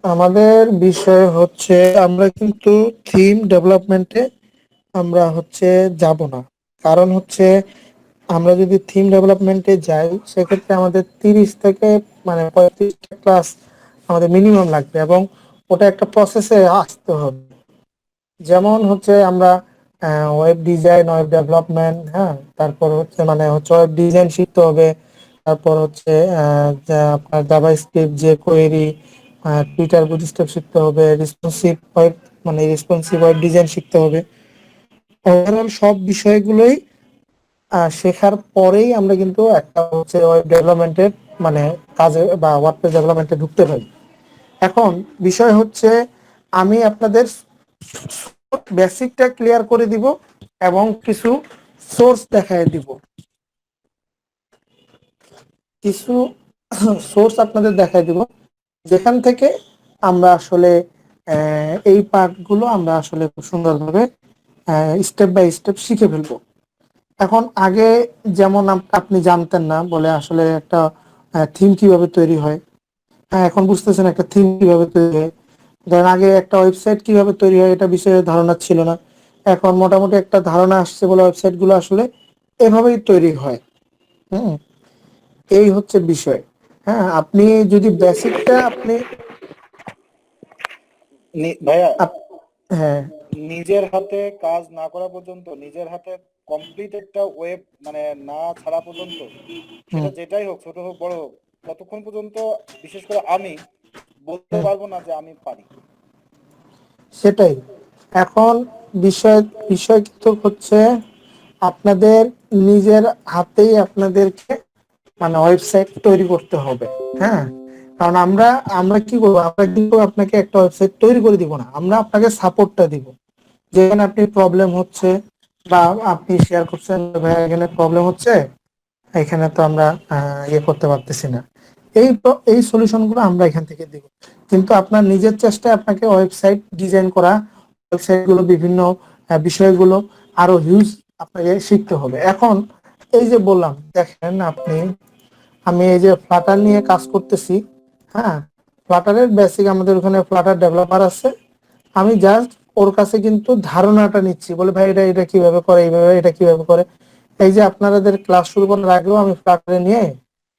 আমাদের বিষয় হচ্ছে আমরা কিন্তু থিম ডেভেলপমেন্টে আমরা হচ্ছে যাব না। কারণ হচ্ছে আমরা যদি থিম ডেভেলপমেন্টে যাই সেক্ষেত্রে আমাদের 30 থেকে মানে 35টা ক্লাস আমাদের মিনিমাম লাগবে, এবং ওটা একটা প্রসেসে আসতে হবে। যেমন হচ্ছে আমরা ওয়েব ডিজাইন, ওয়েব ডেভেলপমেন্ট, হ্যাঁ, তারপর হচ্ছে মানে হচ্ছে ওয়েব ডিজাইন শিখতে হবে। তারপর হচ্ছে আপনার জাভাস্ক্রিপ্ট, যে কোয়েরি, টুইটার বুটস্ট্র্যাপ শিখতে হবে, রেসপন্সিভ ওয়েব মানে রেসপন্সিভ ওয়েব ডিজাইন শিখতে হবে। ওভারঅল সব বিষয়গুলোই শেখার পরেই আমরা কিন্তু একটা হচ্ছে ওয়েব ডেভেলপমেন্টের মানে কাজে বা ওয়ার্ডপ্রেস ডেভেলপমেন্টে ঢুকতে পারি। এখন বিষয় হচ্ছে আমি আপনাদের বেসিকটা ক্লিয়ার করে দিব এবং কিছু সোর্স দেখায় দিব। কিছু সোর্স আপনাদের দেখায় দিব যেখান থেকে আমরা আসলে এই পার্টগুলো আমরা আসলে খুব সুন্দরভাবে স্টেপ বাই স্টেপ শিখে ফেলবো। এখন আগে যেমন আপনি জানতেন না বলে আসলে একটা থিম কিভাবে তৈরি হয়, হ্যাঁ এখন বুঝতেছেন একটা থিম কিভাবে তৈরি হয়। ধরেন আগে একটা ওয়েবসাইট কিভাবে তৈরি হয় এটা বিষয়ে ধারণা ছিল না, এখন মোটামুটি একটা ধারণা আসছে বলে ওয়েবসাইট গুলো আসলে এভাবেই তৈরি হয়। হুম, এই হচ্ছে বিষয়। হ্যাঁ, আপনি যদি বেসিকটা আপনি ভাইয়া, আপ- হ্যাঁ। নিজের হাতে কাজ না করা পর্যন্ত, নিজের হাতে কমপ্লিট একটা ওয়েব মানে না ছাড়া পর্যন্ত, হুম, সেটা যেটাই হোক, ছোট হোক বড় হোক, ততক্ষণ পর্যন্ত বিশেষ করে আমি বলতে হুম, পারবো না যে আমি পারি। সেটাই। এখন বিষয় বিষয় কিন্তু হচ্ছে আপনাদের নিজের হাতেই আপনাদেরকে মানে ওয়েবসাইট তৈরি করতে হবে। হ্যাঁ, কারণ আমরা আমরা কি করবো, আমরা কিন্তু আপনাকে একটা ওয়েবসাইট তৈরি করে দিব না, আমরা আপনাকে সাপোর্টটা দিব। যেখানে আপনি প্রবলেম হচ্ছে বা আপনি শেয়ার করছেন ভাই এখানে প্রবলেম হচ্ছে, এখানে তো আমরা ইয়ে করতে পারতেছি না, এই সলিউশন গুলো আমরা এখান থেকে দিব। কিন্তু আপনার নিজের চেষ্টায় আপনাকে ওয়েবসাইট ডিজাইন করা, ওয়েবসাইট গুলো বিভিন্ন বিষয়গুলো আরো হিউজ আপনাকে শিখতে হবে। এখন এই যে বললাম দেখেন আপনি, আমি এই যে ফ্লাটার নিয়ে কাজ করতেছি। হ্যাঁ, ফ্লাটারের বেসিক আমাদের ওখানে ফ্লাটার ডেভেলপার আছে। আমি জাস্ট ওর কাছে কিন্তু ধারণাটা নিচ্ছি, বলে ভাই এটা এটা কিভাবে করে, এইভাবে এটা কিভাবে করে। এই যে আপনাদের ক্লাস শুরু করার আগেও আমি ফ্লাটারে নিয়ে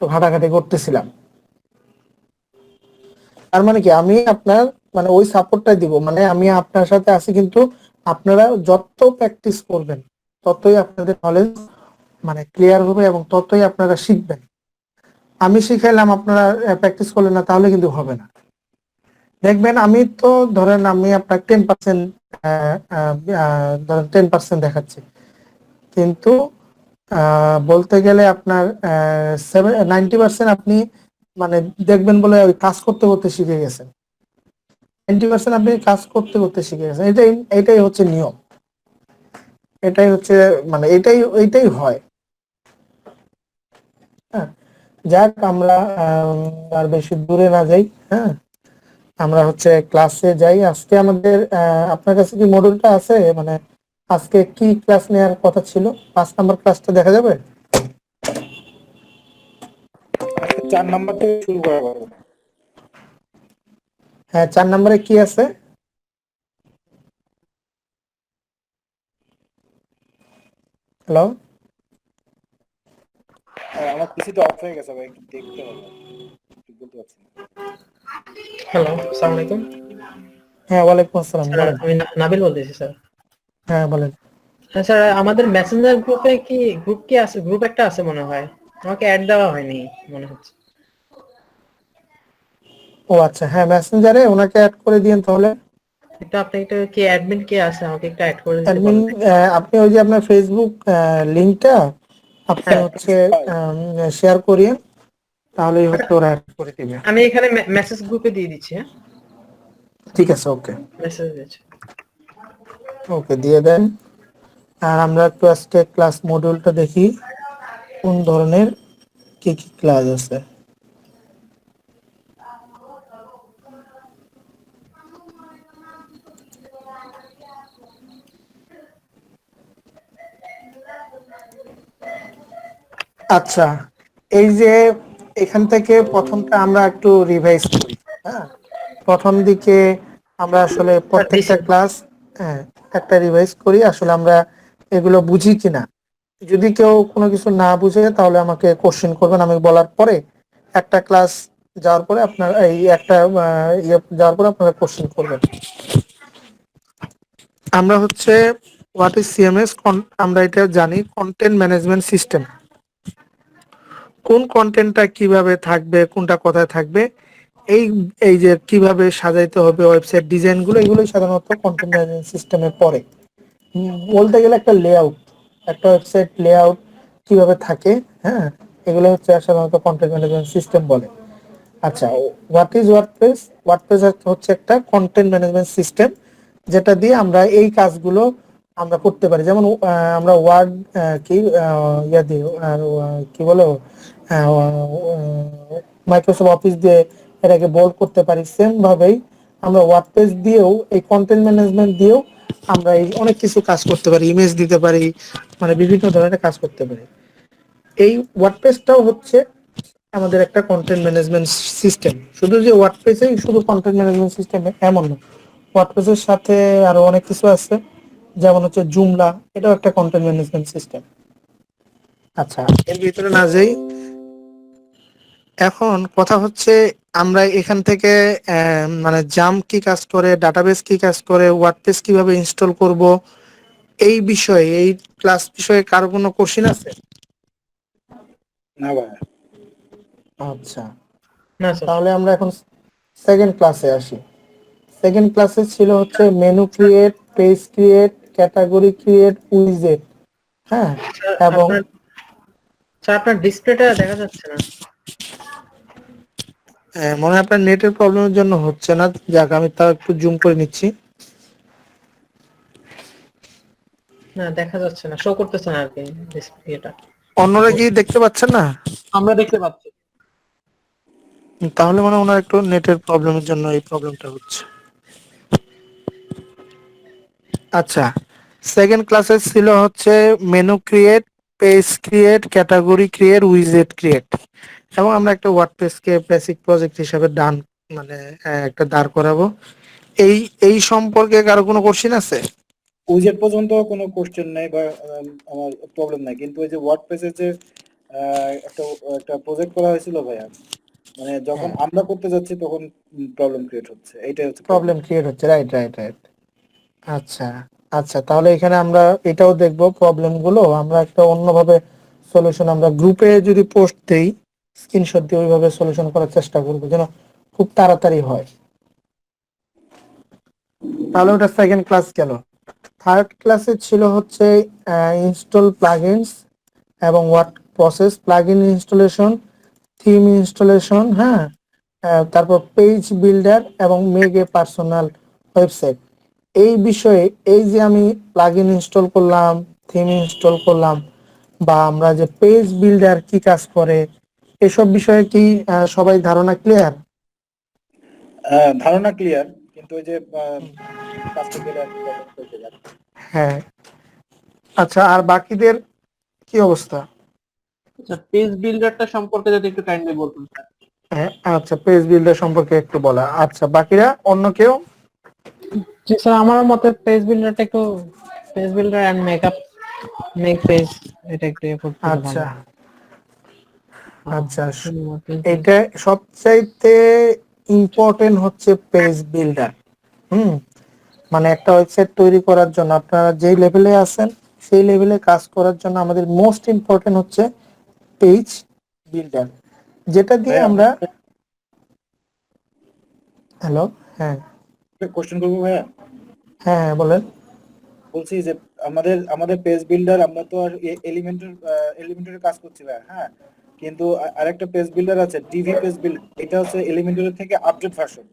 তো ঘাটাঘাটি করতেছিলাম। তার মানে কি আমি আপনার মানে ওই সাপোর্টটাই দিব, মানে আমি আপনার সাথে আছি, কিন্তু আপনারা যত প্র্যাকটিস করবেন ততই আপনাদের নলেজ মানে ক্লিয়ার হবে এবং ততই আপনারা শিখবেন। আমি শিখাইলাম আপনারা প্র্যাকটিস করলেন না তাহলে কিন্তু হবে না। দেখবেন আমি তো ধরেন আমি আপনার 10% ধরেন 10% দেখাচ্ছি, কিন্তু বলতে গেলে আপনার 90% আপনি মানে দেখবেন বলে ওই কাজ করতে করতে শিখে গেছেন। 90% আপনি কাজ করতে করতে শিখে গেছেন, এটাই এটাই হচ্ছে নিয়ম। এটাই হচ্ছে মানে এটাই হয়। হ্যাঁ, যাক আমরা আর বেশি দূরে না যাই। হ্যাঁ, আমরা হচ্ছে ক্লাসে যাই। আজকে আমাদের আপনার কাছে কি মডিউলটা আছে, মানে আজকে কি ক্লাস নেওয়ার কথা ছিল? 5 নাম্বার ক্লাসটা দেখা যাবে? আজকে 4 নাম্বার থেকে শুরু করা পারবো। হ্যাঁ, 4 নাম্বারে কি আছে? হ্যালো, আমার পিসিটা অফ হয়ে গেছে ভাই, একটু দেখতে হবে, ঠিক বলতে পারছি না। হ্যালো, আসসালামু আলাইকুম হ্যাঁ ওয়ালাইকুম আসসালাম, স্যার। বলেন। আমি নাবিল বলতেছি স্যার। হ্যাঁ বলেন। হ্যাঁ স্যার, আমাদের মেসেঞ্জার গ্রুপে কি গ্রুপ কি আছে? গ্রুপ একটা আছে মনে হয়, আমাকে অ্যাড দেওয়া হয়নি মনে হচ্ছে। ও আচ্ছা, হ্যাঁ মেসেঞ্জারে ওনাকে অ্যাড করে দিন তাহলে। একটু আপনি একটু কি অ্যাডমিন কে আছে আমাকে একটু অ্যাড করে দিতে অ্যাডমিন, বলেন। আপনি ওই যে আপনার ফেসবুক লিংকটা আপনি হ্যাঁ, হচ্ছে শেয়ার করিয়েন, তাহলেই হচ্ছে ওরা অ্যাড করে দিবে। আমি এখানে মেসেজ গ্রুপে দিয়ে দিচ্ছি। হ্যাঁ, ঠিক আছে, ওকে। মেসেজ দিচ্ছি। ওকে দিয়ে দেন। আর আমরা একটু আজকে ক্লাস মডিউলটা দেখি কোন ধরনের কি কি ক্লাস আছে। আচ্ছা, এই যে এখান থেকে প্রথমটা আমরা একটু রিভাইজ করি। হ্যাঁ, প্রথম দিকে আমরা আসলে প্রত্যেকটা দিছি। ক্লাস একটা রিভাইজ করি, আসলে আমরা এগুলো বুঝি কিনা। যদি কেউ কোনো কিছু না বুঝে তাহলে আমাকে কোশ্চেন করবেন, আমি বলার পরে একটা ক্লাস যাওয়ার পরে আপনার এই একটা যাওয়ার পরে আপনারা কোশ্চেন করবেন। আমরা হচ্ছে হোয়াট ইজ সিএমএস, আমরা এটা জানি কন্টেন্ট ম্যানেজমেন্ট সিস্টেম। কোন কন্টেন্টটা কিভাবে থাকবে, কোনটা কোথায় থাকবে, এই এই যে কিভাবে সাজাইতে হবে ওয়েবসাইট ডিজাইন গুলো, এগুলোই সাধারণত কন্টেন্ট ম্যানেজমেন্ট সিস্টেমে পড়ে। বলতে গেলে একটা লেআউট, একটা ওয়েবসাইট লেআউট কিভাবে থাকে, হ্যাঁ, এগুলো হচ্ছে সাধারণত কন্টেন্ট ম্যানেজমেন্ট সিস্টেম বলে। আচ্ছা, হোয়াট ইজ ওয়ার্ডপ্রেস? ওয়ার্ডপ্রেস হচ্ছে একটা কন্টেন্ট ম্যানেজমেন্ট সিস্টেম, যেটা দিয়ে আমরা এই কাজগুলো আমরা করতে পারি। যেমন আমরা ওয়ার্ড কি ইয়া দিয়ে কি বলে মাইক্রোসফট অফিস দিয়ে এটাকে বোল্ড করতে পারি, সেম ভাবেই আমরা ওয়ার্ডপ্রেস দিয়েও এই কন্টেন্ট ম্যানেজমেন্ট দিয়েও আমরা এই অনেক কিছু কাজ করতে পারি, ইমেজ দিতে পারি, মানে বিভিন্ন ধরনের কাজ করতে পারি। এই ওয়ার্ডপ্রেসটাও হচ্ছে আমাদের একটা কন্টেন্ট ম্যানেজমেন্ট সিস্টেম। শুধু যে ওয়ার্ডপ্রেসেই শুধু কন্টেন্ট ম্যানেজমেন্ট সিস্টেম এমন না, ওয়ার্ডপ্রেসের সাথে আরো অনেক কিছু আছে, যেমন হচ্ছে জুমলা, এটাও একটা কন্টেন্ট ম্যানেজমেন্ট সিস্টেম। আচ্ছা, এর ভিতরে না যাই, এখন কথা হচ্ছে আমরা এখান থেকে মানে জাম কি কাজ করে, ডাটাবেস কি কাজ করে, ওয়ার্ডপ্রেস কিভাবে ইনস্টল করব, এই বিষয়ে এই ক্লাস বিষয়ে কারো কোনো কোশ্চেন আছে? না ভাই। আচ্ছা, না স্যার। তাহলে আমরা এখন সেকেন্ড ক্লাসে আসি। সেকেন্ড ক্লাসে ছিল হচ্ছে menu create, page create, category create, উইজেট, হ্যাঁ, স্যার, এবং আপনার ডিসপ্লেটা দেখা যাচ্ছে না। মনে হয় আপনার নেটের প্রবলেমের জন্য হচ্ছে না। যাক, আমি তাও একটু জুম করে নিচ্ছি। না, দেখা যাচ্ছে না, শো করতেছে না আর কি ডিসপ্লেটা। অন্যরা কি দেখতে পাচ্ছেন না? আমরা দেখতে পাচ্ছি। তাহলে মানে ওনার একটু নেটের প্রবলেমের জন্য এই প্রবলেমটা হচ্ছে। আচ্ছা, সেকেন্ড ক্লাসে ছিল হচ্ছে menu create, page create, category create, উইজেট ক্রিয়েট, এবং আমরা একটা ওয়ার্ডপ্রেসকে বেসিক প্রজেক্ট হিসেবে মানে একটা দাঁড় করাবো। এই এই সম্পর্কে কারো কোনো কোশ্চেন আছে? উইজেট পর্যন্ত কোনো কোশ্চেন নেই বা আমার প্রবলেম নাই, কিন্তু ওই যে ওয়ার্ডপ্রেসের যে একটা একটা প্রজেক্ট করা হয়েছিল ভাইয়া, মানে যখন হ্যাঁ, আমরা করতে যাচ্ছি তখন প্রবলেম ক্রিয়েট হচ্ছে, এইটাই হচ্ছে প্রবলেম ক্রিয়েট হচ্ছে, রাইট রাইট রাইট। আচ্ছা, আচ্ছা, তাহলে এখানে আমরা এটাও দেখবো, প্রবলেম গুলো আমরা একটা অন্যভাবে সলিউশন, আমরা গ্রুপে যদি পোস্ট দেই, স্ক্রিনশট দিয়ে ওইভাবে সলিউশন করার চেষ্টা করবো যেন খুব তাড়াতাড়ি হয়। তাহলে ওটা সেকেন্ড ক্লাস গেল। থার্ড ক্লাসে ছিল হচ্ছে ইনস্টল প্লাগইনস এবং what process, plugin installation, theme installation, হ্যাঁ, তারপর পেজ বিল্ডার এবং মেক এ পার্সোনাল ওয়েবসাইট। এই বিষয়ে এই যে আমি প্লাগইন ইনস্টল করলাম, থিম ইনস্টল করলাম, বা আমরা যে পেজ বিল্ডার কি কাজ করে, এসব বিষয়ে কি সবাই ধারণা ক্লিয়ার? ধারণা ক্লিয়ার, কিন্তু ওই যে কাজটা গেলে আর কি প্রবলেম হয়ে যায়। হ্যাঁ। আচ্ছা, আর বাকিদের কি অবস্থা? আচ্ছা, পেজ বিল্ডারটা সম্পর্কে যদি একটু কাইন্ডলি বলতেন স্যার। হ্যাঁ, আচ্ছা, পেজ বিল্ডার সম্পর্কে একটু বলা। আচ্ছা, বাকিরা অন্য কেউ? জি স্যার, আমার মতে পেজ বিল্ডারটা একটু, page builder and make page, এটা একটু ইয়ে করতে ভালো আচ্ছা, হয়। আচ্ছা, এটা সবচাইতে ইম্পর্টেন্ট হচ্ছে পেজ বিল্ডার। মানে একটা ওয়েবসাইট তৈরি করার জন্য আপনারা যেই লেভেলে আছেন সেই লেভেলে কাজ করার জন্য আমাদের মোস্ট ইম্পর্টেন্ট হচ্ছে পেজ বিল্ডার, যেটা দিয়ে ভাইয়া আমরা, হ্যালো, হ্যাঁ কোশ্চেন করবো ভাইয়া। হ্যাঁ হ্যাঁ, বলেন। বলছি যে আমাদের আমাদের পেজ বিল্ডার, আমরা তো আর এলিমেন্টারের কাজ করছি ভাইয়া, হ্যাঁ, কিন্তু আরেকটা পেজ বিল্ডার আছে ডিভি পেজ বিল্ডার, এটা হচ্ছে এলিমেন্টারের থেকে আপডেট ভার্সন।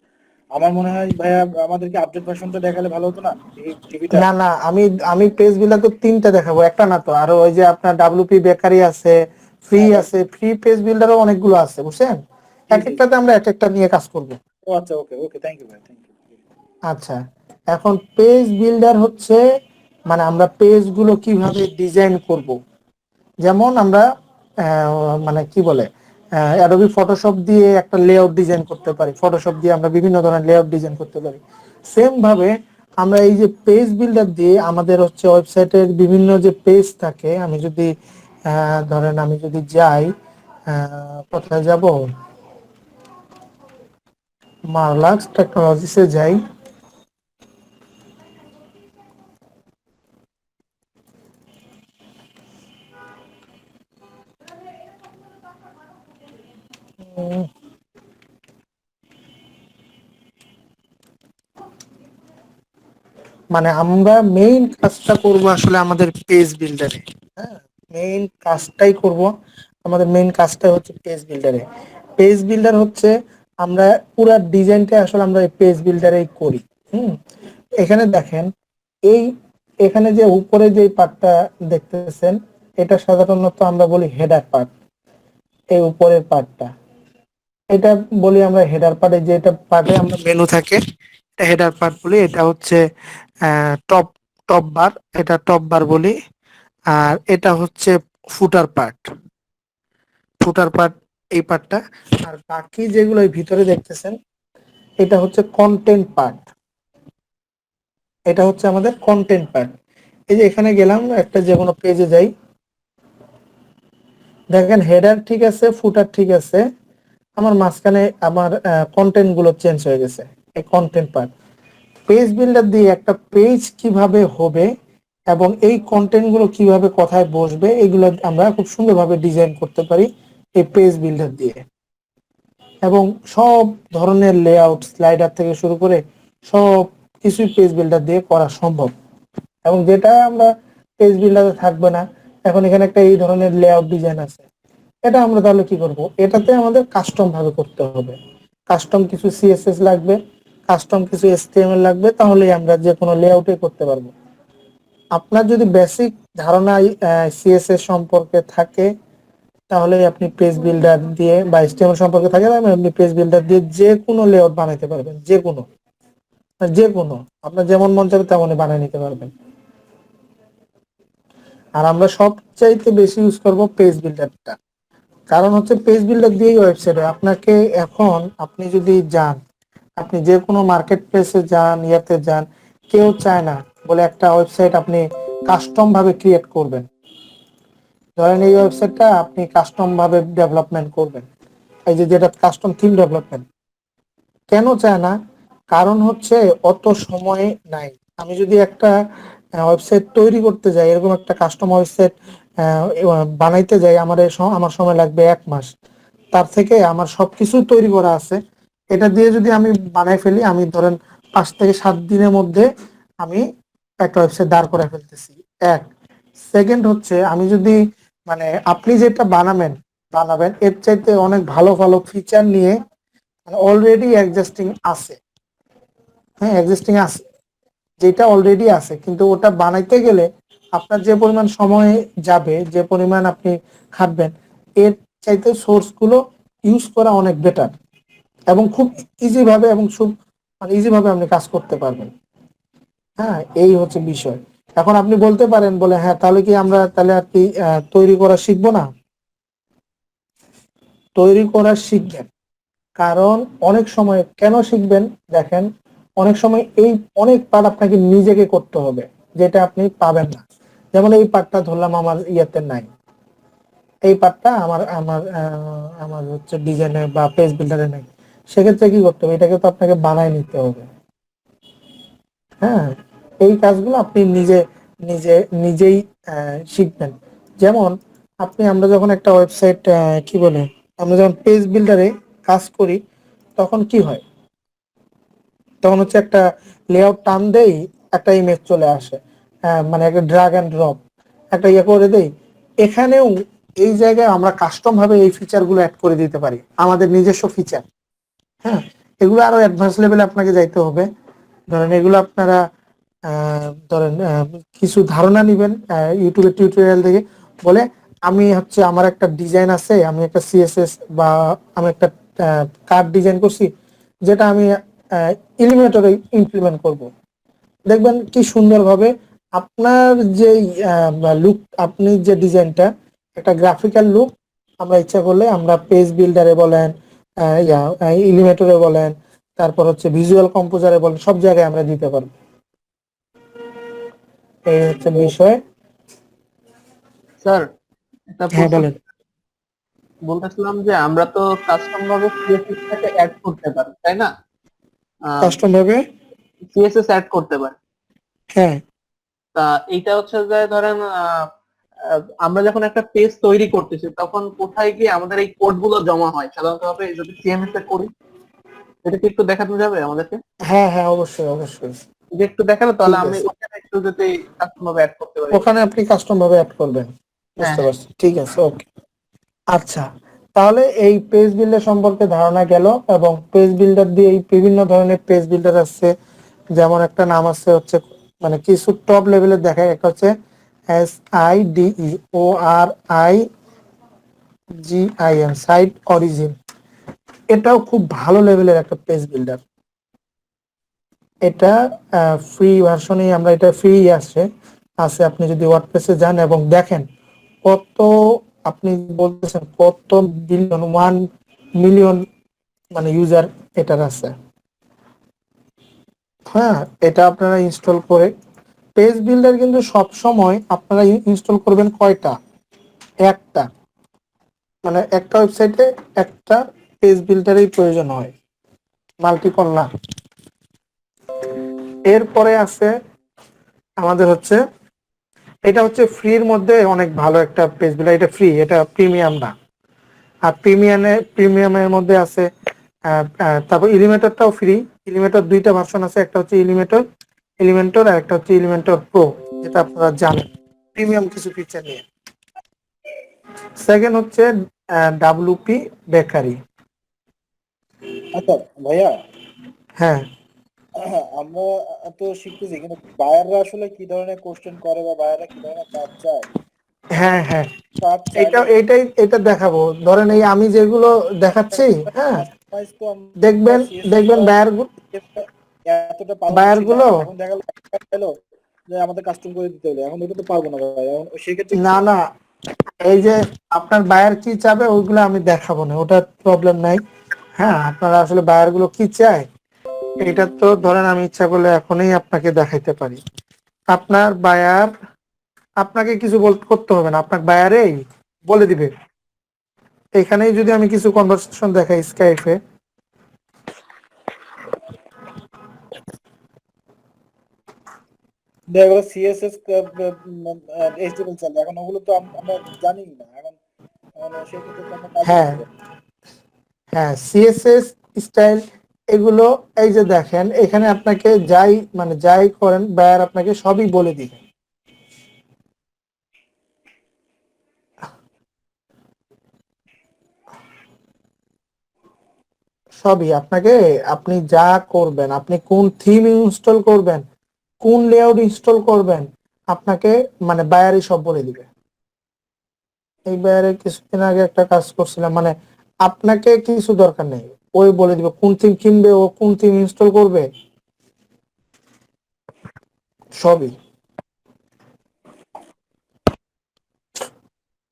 আমার মনে হয় ভাইয়া আমাদেরকে আপডেট ভার্সনটা দেখালে ভালো হতো না, ডিভিটা। না না, আমি আমি পেজ বিল্ডার তো তিনটা দেখাবো, একটা না তো, আরো ওই যে আপনার ডাব্লিউপি বেকারি আছে, ফ্রি হ্যাঁ ভাই, আছে, ফ্রি পেজ বিল্ডারও অনেকগুলো আছে, বুঝছেন? জি এক জি। একটাতে আমরা এক একটা নিয়ে কাজ করব। ও আচ্ছা, ওকে ওকে, থ্যাংক ইউ ভাই, থ্যাংক ইউ। আচ্ছা, এখন পেজ বিল্ডার হচ্ছে মানে আমরা পেজ গুলো কিভাবে ডিজাইন করব। যেমন আমরা মানে কি বলে অ্যাডোবি ফটোশপ দিয়ে একটা লেআউট ডিজাইন করতে পারি, ফটোশপ দিয়ে আমরা বিভিন্ন ধরনের লেআউট ডিজাইন করতে পারি। সেম ভাবে আমরা এই যে পেজ বিল্ডার দিয়ে আমাদের হচ্ছে ওয়েবসাইটের বিভিন্ন যে পেজ থাকে, আমি যদি ধরেন আমি যদি যাই, কোথায় যাব, মারলাক্স টেকনোলজিসে যাই, উম, মানে আমরা মেইন কাজটা করব আসলে আমাদের পেজ বিল্ডারে। হ্যাঁ, মেইন কাজটাই করব, আমাদের মেইন কাজটা হচ্ছে পেজ বিল্ডারে। পেজ বিল্ডার হচ্ছে আমরা পুরো ডিজাইনটা আসলে আমরা এই পেজ বিল্ডারেই করি। হুম, এখানে দেখেন, এই এখানে যে উপরে যে পার্টটা দেখতেছেন, এটা সাধারণত আমরা বলি হেডার পার্ট। এই উপরের পার্টটা, এটা বলি আমরা হেডার পার্টে, যে এটা পার্টে আমরা মেনু থাকে, এটা হেডার পার্ট বলি। এটা হচ্ছে টপ টপ বার, এটা টপ বার বলি। আর এটা হচ্ছে ফুটার পার্ট, ফুটার পার্ট এই পার্টটা। আর বাকি যেগুলো এই ভিতরে দেখতেছেন, এটা হচ্ছে কন্টেন্ট পার্ট, এটা হচ্ছে আমাদের কন্টেন্ট পার্ট। এই যে এখানে গেলাম, একটা যে কোনো পেজে যাই, দেখেন হেডার ঠিক আছে, ফুটার ঠিক আছে, আমার মাঝখানে আমার কন্টেন্ট গুলো চেঞ্জ হয়ে গেছে। এই কন্টেন্ট পার্ট, পেজ বিল্ডার দিয়ে একটা পেজ কিভাবে হবে এবং এই কন্টেন্ট গুলো কিভাবে কোথায় বসবে, এগুলো আমরা খুব সুন্দরভাবে ডিজাইন করতে পারি এই পেজ বিল্ডার দিয়ে। এবং সব ধরনের লেআউট, স্লাইডার থেকে শুরু করে সব কিছুই পেজ বিল্ডার দিয়ে করা সম্ভব। এবং যেটা আমরা পেজ বিল্ডারে থাকবে না, এখন এখানে একটা এই ধরনের লেআউট ডিজাইন আছে, এটা আমরা তাহলে কি করব, এটাতে আমাদের কাস্টম ভাবে করতে হবে। কাস্টম কিছু সিএসএস লাগবে, কাস্টম কিছু এসটিএমএল লাগবে, তাহলেই আমরা যে কোনো লেআউটে করতে পারবো। আপনার যদি বেসিক ধারণা সিএসএস সম্পর্কে থাকে, তাহলে আপনি পেজ বিল্ডার দিয়ে বা এসটিএমএল সম্পর্কে থাকে, তাহলে আপনি পেজ বিল্ডার দিয়ে যে কোনো লেআউট বানাইতে পারবেন, যে কোনো, যে কোনো আপনার যেমন মন চাবে তেমনই বানিয়ে নিতে পারবেন। আর আমরা সবচাইতে বেশি ইউজ করব পেজ বিল্ডারটা, কারণ হচ্ছে পেজ বিল্ডার দিয়েই ওয়েবসাইটে আপনাকে, এখন আপনি যদি যান, আপনি যে কোনো মার্কেট প্লেসে যান, ইয়াতে যান, কেউ চায় না বলে একটা ওয়েবসাইট আপনি কাস্টম ভাবে ক্রিয়েট করবেন। ধরেন এই ওয়েবসাইটটা আপনি কাস্টম ভাবে ডেভেলপমেন্ট করবেন, এই যে যেটা কাস্টম থিম ডেভেলপমেন্ট, কেন চায় না? কারণ হচ্ছে অত সময় নাই। আমি যদি একটা ওয়েবসাইট তৈরি করতে যাই, এরকম একটা কাস্টম ওয়েবসাইট বানাইতে যাই, আমার সময় লাগবে 1 মাস। তার থেকে আমার সবকিছু তৈরি করা আছে, এটা দিয়ে যদি আমি বানাই ফেলি, আমি ধরেন 5 থেকে 7 দিনের মধ্যে আমি একটা ওয়েবসাইট দাঁড় করে ফেলতেছি। এক সেকেন্ড হচ্ছে, আমি যদি মানে আপনি যেটা বানাবেন এর চাইতে অনেক ভালো ভালো ফিচার নিয়ে অলরেডি এক্সিস্টিং আছে। হ্যাঁ, এক্সিস্টিং আছে, যেটা অলরেডি আছে, কিন্তু ওটা বানাইতে গেলে আপনার যে পরিমাণ সময় যাবে, যে পরিমাণ আপনি খাটবেন, এর চাইতে সোর্স গুলো ইউজ করা অনেক বেটার এবং খুব ইজি ভাবে এবং খুব মানে ইজি ভাবে আপনি কাজ করতে পারবেন। হ্যাঁ, এই হচ্ছে বিষয়। এখন আপনি বলতে পারেন বলে, হ্যাঁ তাহলে কি আমরা তাহলে আর কি তৈরি করা শিখবো না? তৈরি করা শিখবেন, কারণ অনেক সময় কেন শিখবেন দেখেন, অনেক সময় এই অনেক পার্ট আপনাকে নিজেকে করতে হবে, যেটা আপনি পাবেন না। যেমন এই পার্টটা ধরলাম আমার ইয়েতে নাই, এই পার্টটা আমার হচ্ছে ডিজাইনে বা পেজ বিল্ডারে নাই, সেক্ষেত্রে কি করতে হবে, এটাকে তো আপনাকে বানায় নিতে হবে। হ্যাঁ, এই কাজগুলো আপনি নিজে নিজে নিজেই শিখবেন। যেমন আমরা যখন একটা ওয়েবসাইট কি বলে, আমরা যখন পেজ বিল্ডারে কাজ করি, তখন কি হয়, তখন হচ্ছে একটা লেআউট টান দেই, একটা ইমেজ চলে আসে, মানে একটা ড্রাগ এন্ড ড্রপ একটা ইয়ে করে দেই। এখানেও এই জায়গায় আমরা কাস্টম ভাবে এই ফিচার গুলো অ্যাড করে দিতে পারি, আমাদের নিজস্ব ফিচার। হ্যাঁ, এগুলো আরো অ্যাডভান্স লেভেলে আপনাকে যাইতে হবে। ধরেন এগুলো আপনারা ধরেন কিছু ধারণা নিবেন ইউটিউবের টিউটোরিয়াল থেকে, বলে আমি হচ্ছে আমার একটা ডিজাইন আছে, আমি একটা সিএসএস বা আমি একটা কার্ড ডিজাইন করছি, যেটা আমি ইলিমিনেটরে ইমপ্লিমেন্ট করব। দেখবেন কি সুন্দরভাবে আপনার যে লুক, আপনি যে ডিজাইনটা, একটা গ্রাফিক্যাল লুক আমরা ইচ্ছা করলে আমরা পেজ বিল্ডারে বলেন, ইলিমেটরে বলেন, তারপর হচ্ছে ভিজুয়াল কম্পোজারে বলেন, সব জায়গায় আমরা দিতে পারবো। এই হচ্ছে বিষয়। স্যার একটা হ্যাঁ প্রশ্ন বলেন। বলতেছিলাম যে আমরা তো কাস্টম ভাবে সিএসএস টাকে অ্যাড করতে পারি, তাই না? কাস্টম ভাবে, সিএসএস অ্যাড করতে পারি। হ্যাঁ তা এইটা হচ্ছে যে ধরেন আমরা যখন একটা পেজ তৈরি করতেছি তখন কোথায় গিয়ে আমাদের এই কোড গুলো জমা হয় সাধারণত ভাবে যদি সিএমএস এ করি, এটা কি একটু দেখানো যাবে আমাদেরকে? হ্যাঁ হ্যাঁ, অবশ্যই অবশ্যই। যদি একটু দেখালে তাহলে ঠিক আমি আছে, ওখানে একটু যদি কাস্টম ভাবে অ্যাড করতে পারি। ওখানে আপনি কাস্টম ভাবে অ্যাড করবেন, হ্যাঁ বুঝতে হ্যাঁ। পারছি, ঠিক আছে, ওকে। আচ্ছা, তাহলে এই পেজ বিল্ডার সম্পর্কে ধারণা গেল, এবং পেজ বিল্ডার দিয়ে এই বিভিন্ন ধরনের পেজ বিল্ডার আছে। যেমন একটা নাম আছে হচ্ছে, মানে কিছু টপ লেভেলের দেখায়, একটা হচ্ছে SIDEORIGIN, সাইট অরিজিন। এটাও খুব ভালো লেভেলের একটা পেজ বিল্ডার। এটা ফ্রি ভার্সনে, আমরা এটা ফ্রি আছে আছে আপনি যদি ওয়ার্ডপ্রেসে যান এবং দেখেন কত, আপনি বলতেছেন কত বিলিয়ন, 1 মিলিয়ন মানে ইউজার এটার আছে। হ্যাঁ, এটা আপনারা ইনস্টল করে, পেজ বিল্ডার কিন্তু সব সময় আপনারা ইনস্টল করবেন কয়টা? একটা, মানে একটা ওয়েবসাইটে একটা পেজ বিল্ডারই প্রয়োজন হয়, মাল্টিপল না। এরপরে আছে আমাদের হচ্ছে, এটা হচ্ছে ফ্রির মধ্যে অনেক ভালো একটা পেজ বিল্ডার, এটা ফ্রি, এটা প্রিমিয়াম না। আর প্রিমিয়ামের মধ্যে আছে তারপর এলিমেটরটাও ফ্রি। এলিমেটর দুইটা ভার্সন আছে, একটা হচ্ছে এলিমেন্টর আর একটা হচ্ছে এলিমেন্টর প্রো, যেটা আপনারা জানেন প্রিমিয়াম কিছু ফিচার নিয়ে। সেকেন্ড হচ্ছে ডাব্লুপি বেকারি। আচ্ছা ভাইয়া, হ্যাঁ আমরা তো শিখতেছি, কিন্তু বায়াররা আসলে কি ধরনের কোশ্চেন করে বা বায়াররা কি ধরনের কাজ চায়? এখন হ্যাঁ হ্যাঁ, কাজ চাইলে এটা দেখাবো। ধরেন এই আমি যেগুলো দেখাচ্ছি, হ্যাঁ, কাস্টমাইজ তো আমরা দেখবেন সিএসএস দেখবেন বা বায়ার এতটা বায়ার পারদর্শী না। গুলো, এখন দেখা গেলো যে আমাদের কাস্টম করে দিতে হলো, এখন ওটা তো পারবো না ভাই, এখন সেক্ষেত্রে কি না করা না, যায়? এই যে আপনার বায়ার কি চাবে ওইগুলো আমি দেখাবো না, ওটা প্রবলেম নাই। হ্যাঁ, আপনারা আসলে বায়ার গুলো কি চায় এটা তো ধরেন আমি ইচ্ছা করলে এখনই আপনাকে দেখাইতে পারি। আপনার বায়ার, আপনাকে কিছু করতে হবে না, আপনার বায়ারেই বলে দিবে। এখানেই যদি আমি কিছু কনভারসেশন দেখাই স্কাইপে, দেখা গেলো সিএসএস এইচটিএমএল চলে, এখন ওগুলো তো আমরা জানি না। এখন এখন সেক্ষেত্রে তো আমরা পারবো না হ্যাঁ ভাইয়া। হ্যাঁ, সিএসএস স্টাইল এগুলো, এই যে দেখেন এখানে আপনাকে যাই মানে যাই করেন বায়ার আপনাকে সবই বলে দিবে। সবই আপনাকে, আপনি যা করবেন, আপনি কোন থিম ইনস্টল করবেন, কোন লেআউট ইনস্টল করবেন, আপনাকে মানে বায়ারই সব বলে দিবে। এই বায়ারে কিছুদিন আগে একটা কাজ করছিলাম, মানে আপনাকে কিছু দরকার নেই, ওই বলে দিবে কোন থিম কিনবে, ও কোন থিম ইনস্টল করবে, সবই।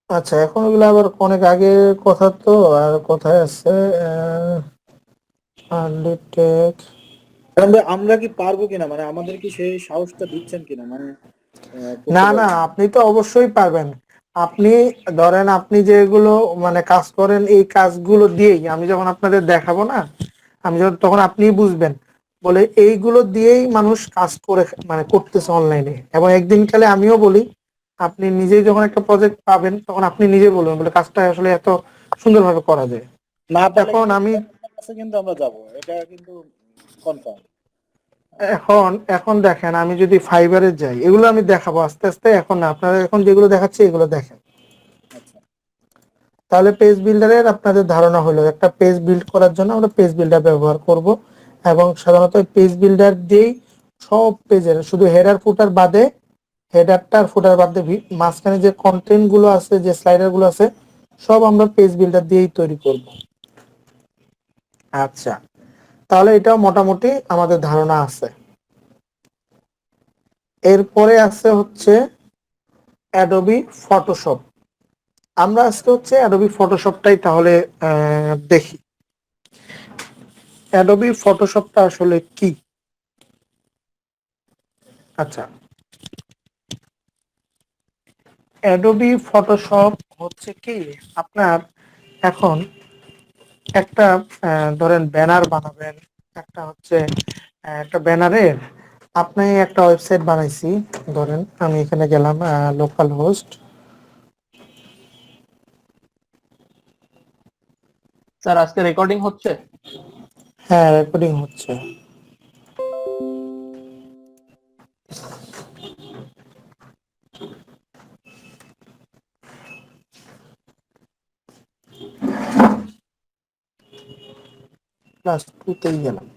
আচ্ছা, এখন ওগুলো আবার অনেক আগের কথা, তো আর কোথায় আছে আনলিটেক। এখন ভাই আমরা কি পারবো কিনা, মানে আমাদের কি সেই সাহসটা দিচ্ছেন কিনা, মানে করতে না না, পারবো? আপনি তো অবশ্যই পারবেন। আপনি ধরেন আপনি যেগুলো মানে কাজ করেন, এই কাজগুলো দিয়েই আমি যখন আপনাদের দেখাবো না, আমি যখন তখন আপনি বুঝবেন, বলে এইগুলো দিয়েই মানুষ কাজ করে মানে করতেছে অনলাইনে। এবং একদিন কালে আমিও বলি, আপনি নিজেই যখন একটা প্রজেক্ট পাবেন তখন আপনি নিজে বলবেন বলে কাজটা আসলে এত সুন্দরভাবে করা যায়। না পারলে এখন কিন্তু আমি আপনার কাছে কিন্তু আমরা যাবো, এটা কিন্তু কনফার্ম। এখন দেখেন, আমি যদি ফাইবারে যাই, এগুলো আমি দেখাবো আস্তে আস্তে, এখন না, আপনারা এখন যেগুলো দেখাচ্ছি এগুলো দেখেন। আচ্ছা, তাহলে পেজ বিল্ডারের আপনাদের ধারণা হলো, একটা পেজ বিল্ড করার জন্য আমরা পেজ বিল্ডার ব্যবহার করব। এবং সাধারণত পেজ বিল্ডার দিয়েই সব পেজের, শুধু হেডার ফুটার বাদে, হেডারটা আর ফুটার বাদে মাঝখানে যে কন্টেন্ট গুলো আছে, যে স্লাইডার গুলো আছে, সব আমরা পেজ বিল্ডার দিয়েই তৈরি করব। আচ্ছা, তাহলে এটাও মোটামুটি আমাদের ধারণা আছে। এরপরে আছে হচ্ছে অ্যাডোবি ফটোশপ। আমরা আজকে হচ্ছে অ্যাডোবি ফটোশপটাই তাহলে দেখি অ্যাডোবি ফটোশপটা আসলে কি। আচ্ছা, অ্যাডোবি ফটোশপ হচ্ছে কি, আপনার এখন একটা ধরেন ব্যানার বানাবেন, একটা হচ্ছে একটা ব্যানারের আপনি একটা ওয়েবসাইট বানাইছি, ধরেন আমি এখানে গেলাম লোকাল হোস্ট। স্যার আজকে রেকর্ডিং হচ্ছে? হ্যাঁ, রেকর্ডিং হচ্ছে। ক্লাস 2 তেই গেলাম।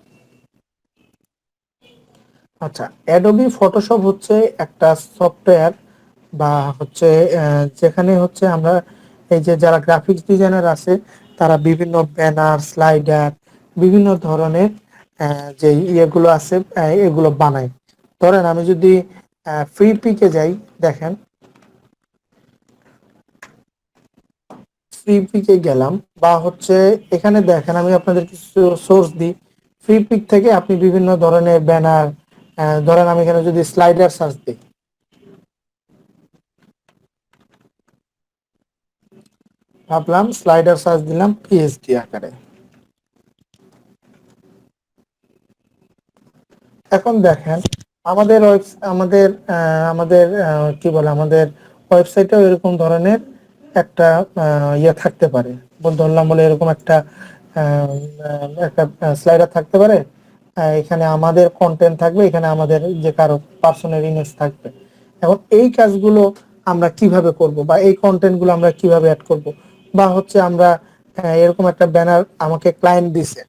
আচ্ছা, অ্যাডোবি ফটোশপ হচ্ছে একটা সফটওয়্যার বা হচ্ছে যেখানে হচ্ছে আমরা এই যে যারা গ্রাফিক্স ডিজাইনার আছে তারা বিভিন্ন ব্যানার, স্লাইডার, বিভিন্ন ধরনের যে ইয়েগুলো আছে এগুলো বানায়। ধরেন আমি যদি ফ্রি পিকে যাই, দেখেন ফ্রি পিকে গেলাম, বা হচ্ছে এখানে দেখেন আমি আপনাদের কিছু সোর্স দিই। ফ্রি পিক থেকে আপনি বিভিন্ন ধরনের ব্যানার, ধরেন আমি এখানে যদি স্লাইডার সার্চ দিই, ভাবলাম স্লাইডার সার্চ দিলাম পিএসডি আকারে। এখন দেখেন আমাদের আমাদের কি বলে, আমাদের ওয়েবসাইটেও এরকম ধরনের একটা ইয়ে থাকতে পারে। ধরলাম বলে এরকম একটা স্লাইডার থাকতে পারে। এখানে আমাদের কন্টেন্ট থাকবে, এখানে আমাদের যে কারো পার্সোনাল ইমেজ থাকবে। এখন এই কাজগুলো আমরা কিভাবে করব, বা এই কন্টেন্ট গুলো আমরা কিভাবে অ্যাড করব, বা হচ্ছে আমরা এরকম একটা ব্যানার আমাকে ক্লায়েন্ট দিছে,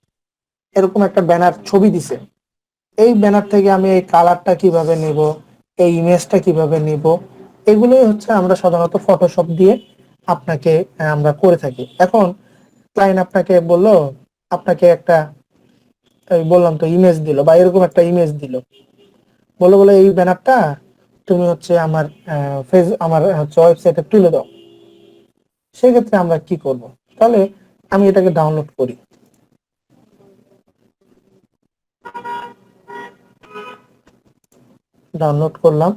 এরকম একটা ব্যানার ছবি দিছে, এই ব্যানার থেকে আমি এই কালারটা কিভাবে নিব, এই ইমেজটা কিভাবে নিব, এগুলোই হচ্ছে আমরা সাধারণত ফটোশপ দিয়ে আপনাকে আমরা করে থাকি। এখন ক্লায়েন্ট আপনাকে বললো, আপনাকে একটা এই বললাম তো ইমেজ দিল, বা এরকম একটা ইমেজ দিল, বলে বলে এই ব্যানারটা তুমি হচ্ছে আমার আমার হচ্ছে ওয়েবসাইটে তুলে দাও। সেক্ষেত্রে আমরা কি করব, তাহলে আমি এটাকে ডাউনলোড করি। ডাউনলোড করলাম।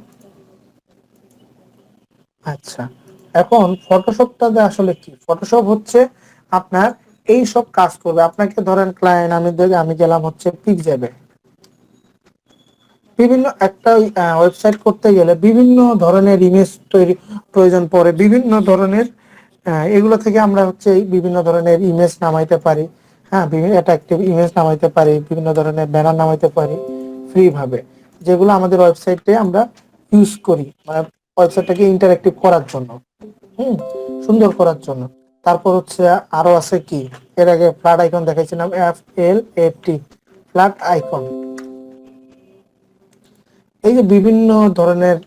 আচ্ছা, এখন ফটোশপটা আসলে কি, ফটোশপ হচ্ছে আপনার এই সব কাজ করবে। আপনাকে ধরেন ক্লায়েন্ট, আমি গেলাম হচ্ছে পিকজেবে, বিভিন্ন একটা ওয়েবসাইট করতে গেলে বিভিন্ন ধরনের ইমেজ তৈরি প্রয়োজন পড়ে, বিভিন্ন ধরনের এগুলো থেকে আমরা হচ্ছে এই বিভিন্ন ধরনের ইমেজ নামাইতে পারি। হ্যাঁ, বিভিন্ন অ্যাট্রাকটিভ ইমেজ নামাইতে পারি, বিভিন্ন ধরনের ব্যানার নামাইতে পারি ফ্রি ভাবে, যেগুলো আমাদের ওয়েবসাইটে আমরা ইউজ করি, মানে ওয়েবসাইটটাকে ইন্টারেক্টিভ করার জন্য, হুম, সুন্দর করার জন্য। তারপর হচ্ছে আরো আছে কি, এর আগে ফ্ল্যাট আইকন দেখাইছিলাম, FLAT, ফ্ল্যাট আইকন। এই যে বিভিন্ন ধরনের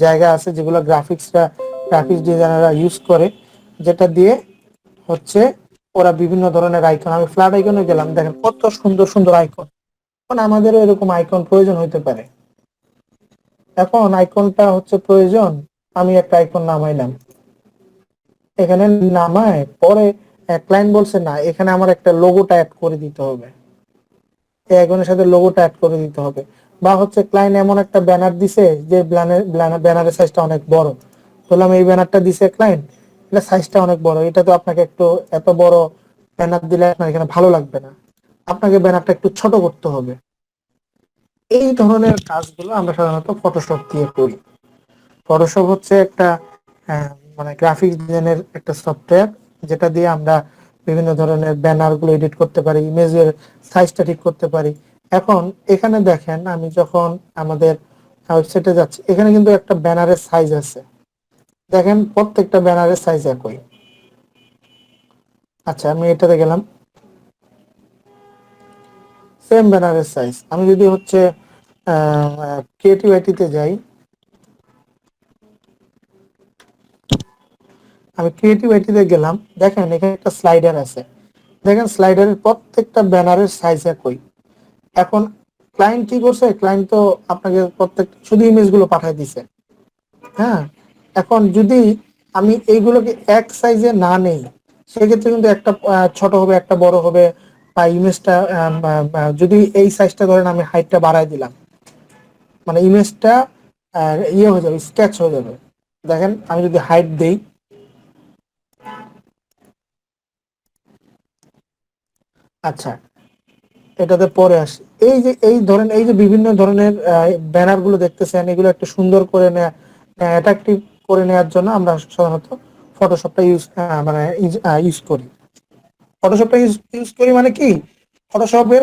জায়গা আছে যেগুলো গ্রাফিক্স ডিজাইনাররা ইউজ করে, যেটা দিয়ে হচ্ছে ওরা বিভিন্ন ধরনের আইকন, আমি ফ্ল্যাট আইকনে গেলাম, দেখেন কত সুন্দর সুন্দর আইকন। এখন আমাদেরও এরকম আইকন প্রয়োজন হইতে পারে। এখন আইকনটা হচ্ছে প্রয়োজন, আমি একটা আইকন নামাইলাম, এখানে নামায় পরে ক্লায়েন্ট বলছে না, এখানে আমার একটা লোগোটা অ্যাড করে দিতে হবে, এই আইকনের সাথে লোগোটা অ্যাড করে দিতে হবে। বা হচ্ছে ক্লায়েন্ট এমন একটা ব্যানার দিছে যে ব্যানারের সাইজটা অনেক বড়, বললাম এই ব্যানারটা দিছে ক্লায়েন্ট, এটা সাইজটা অনেক বড়, এটা তো আপনাকে একটু এত বড় ব্যানার দিলে আপনার এখানে ভালো লাগবে না, আপনাকে ব্যানারটা একটু ছোট করতে হবে। এই ধরনের কাজগুলো আমরা সাধারণত ফটোশপ দিয়ে করি। ফটোশপ হচ্ছে একটা মানে গ্রাফিক্স ডিজাইনের একটা সফটওয়্যার, যেটা দিয়ে আমরা বিভিন্ন ধরনের ব্যানার গুলো এডিট করতে পারি, ইমেজের সাইজটা ঠিক করতে পারি। এখন এখানে দেখেন আমি যখন আমাদের ওয়েবসাইটে যাচ্ছি, এখানে কিন্তু একটা ব্যানারের সাইজ আছে, দেখেন প্রত্যেকটা ব্যানারের সাইজ একই। আচ্ছা, আমি এটাতে গেলাম, সেম ব্যানারের সাইজ। আমি যদি হচ্ছে ক্রিয়েটিভিটিতে যাই, আমি ক্রিয়েটিভিটিতে গেলাম, দেখেন এখানে একটা স্লাইডার আছে, দেখেন স্লাইডারের প্রত্যেকটা ব্যানারের সাইজ একই। এখন ক্লায়েন্ট কি করছে, ক্লায়েন্ট তো আপনাকে প্রত্যেক শুধু ইমেজ গুলো পাঠিয়ে দিছে। হ্যাঁ, এখন যদি আমি এইগুলোকে এক সাইজে না নেই, সেক্ষেত্রে কিন্তু একটা ছোট হবে, একটা বড় হবে, বা ইমেজটা যদি এই সাইজটা ধরেন আমি হাইটটা বাড়ায় দিলাম, মানে ইমেজটা ইয়ে হয়ে যাবে, স্কেচ হয়ে যাবে। দেখেন আমি যদি হাইট দেই, আচ্ছা এটাতে পরে আসি। এই যে এই ধরেন এই যে বিভিন্ন ধরনের ব্যানার গুলো দেখতেছেন, এগুলো একটু সুন্দর করে নেওয়া, অ্যাট্রাকটিভ করে নেওয়ার জন্য আমরা সাধারণত ফটোশপটা মানে ইউজ করি। ফটোশপটা ইউজ করি মানে কি, ফটোশপের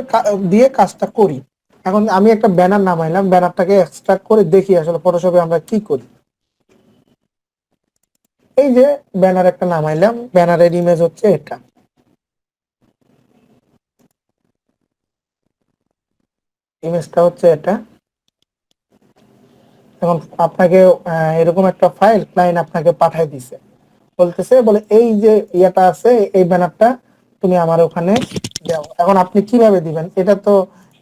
দিয়ে কাজটা করি। এখন আমি একটা ব্যানার নামাইলাম, ব্যানারটাকে এক্সট্রাক্ট করে দেখি আসলে ফটোশপে আমরা কি করি। এই যে ব্যানার একটা নামাইলাম, ব্যানারের ইমেজ হচ্ছে এটা। ইমেজটা হচ্ছে এটা। এখন আপনাকে এরকম একটা ফাইল ক্লায়েন্ট আপনাকে পাঠাই দিছে, বলতেছে বলে এই যে ইয়েটা আছে, এই ব্যানারটা তুমি আমার ওখানে দাও। এখন আপনি কিভাবে দিবেন? এটা তো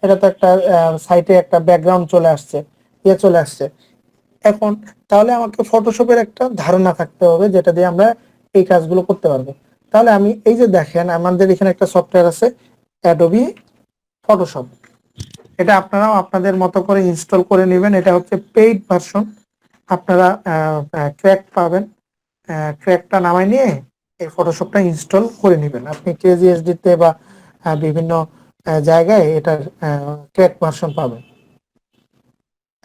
একটা সাইটে একটা ব্যাকগ্রাউন্ড চলে আসছে, চলে আসছে। এখন তাহলে আমাকে ফটোশপের একটা ধারণা থাকতে হবে যেটা দিয়ে আমরা এই কাজগুলো করতে পারবো। তাহলে আমি এই যে দেখেন আমাদের এখানে একটা সফটওয়্যার আছে, অ্যাডোবি ফটোশপ। এটা আপনারাও আপনাদের মতো করে ইনস্টল করে নেবেন। এটা হচ্ছে পেইড ভার্সন, আপনারা ক্র্যাক পাবেন। ক্র্যাকটা নামাই নিয়ে এই ফটোশপটা ইনস্টল করে নেবেন। আপনি কেজিএসডি তে বা বিভিন্ন জায়গায় এটার ক্র্যাক ভার্সন পাবেন।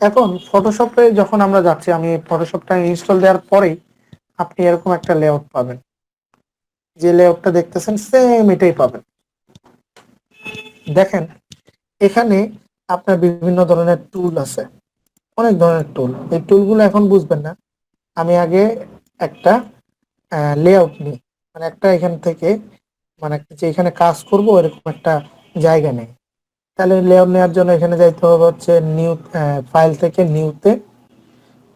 এখন ফটোশপে যখন আমরা যাচ্ছি, আমি ফটোশপটা ইনস্টল দেওয়ার পরেই আপনি এরকম একটা লেআউট পাবেন। যে লেআউটটা দেখতেছেন সেম এটাই পাবেন। দেখেন এখানে আপনার বিভিন্ন ধরনের টুল আছে, অনেক ধরনের টুল। এই টুলগুলো এখন বুঝবেন না, আমি আগে একটা লেআউট নিই, মানে একটা এখান থেকে, মানে যে এখানে কাজ করব এরকম একটা জায়গা নেই। তাহলে লেআউট নেওয়ার জন্য এখানে যাইতে হবে হচ্ছে নিউ, ফাইল থেকে নিউতে।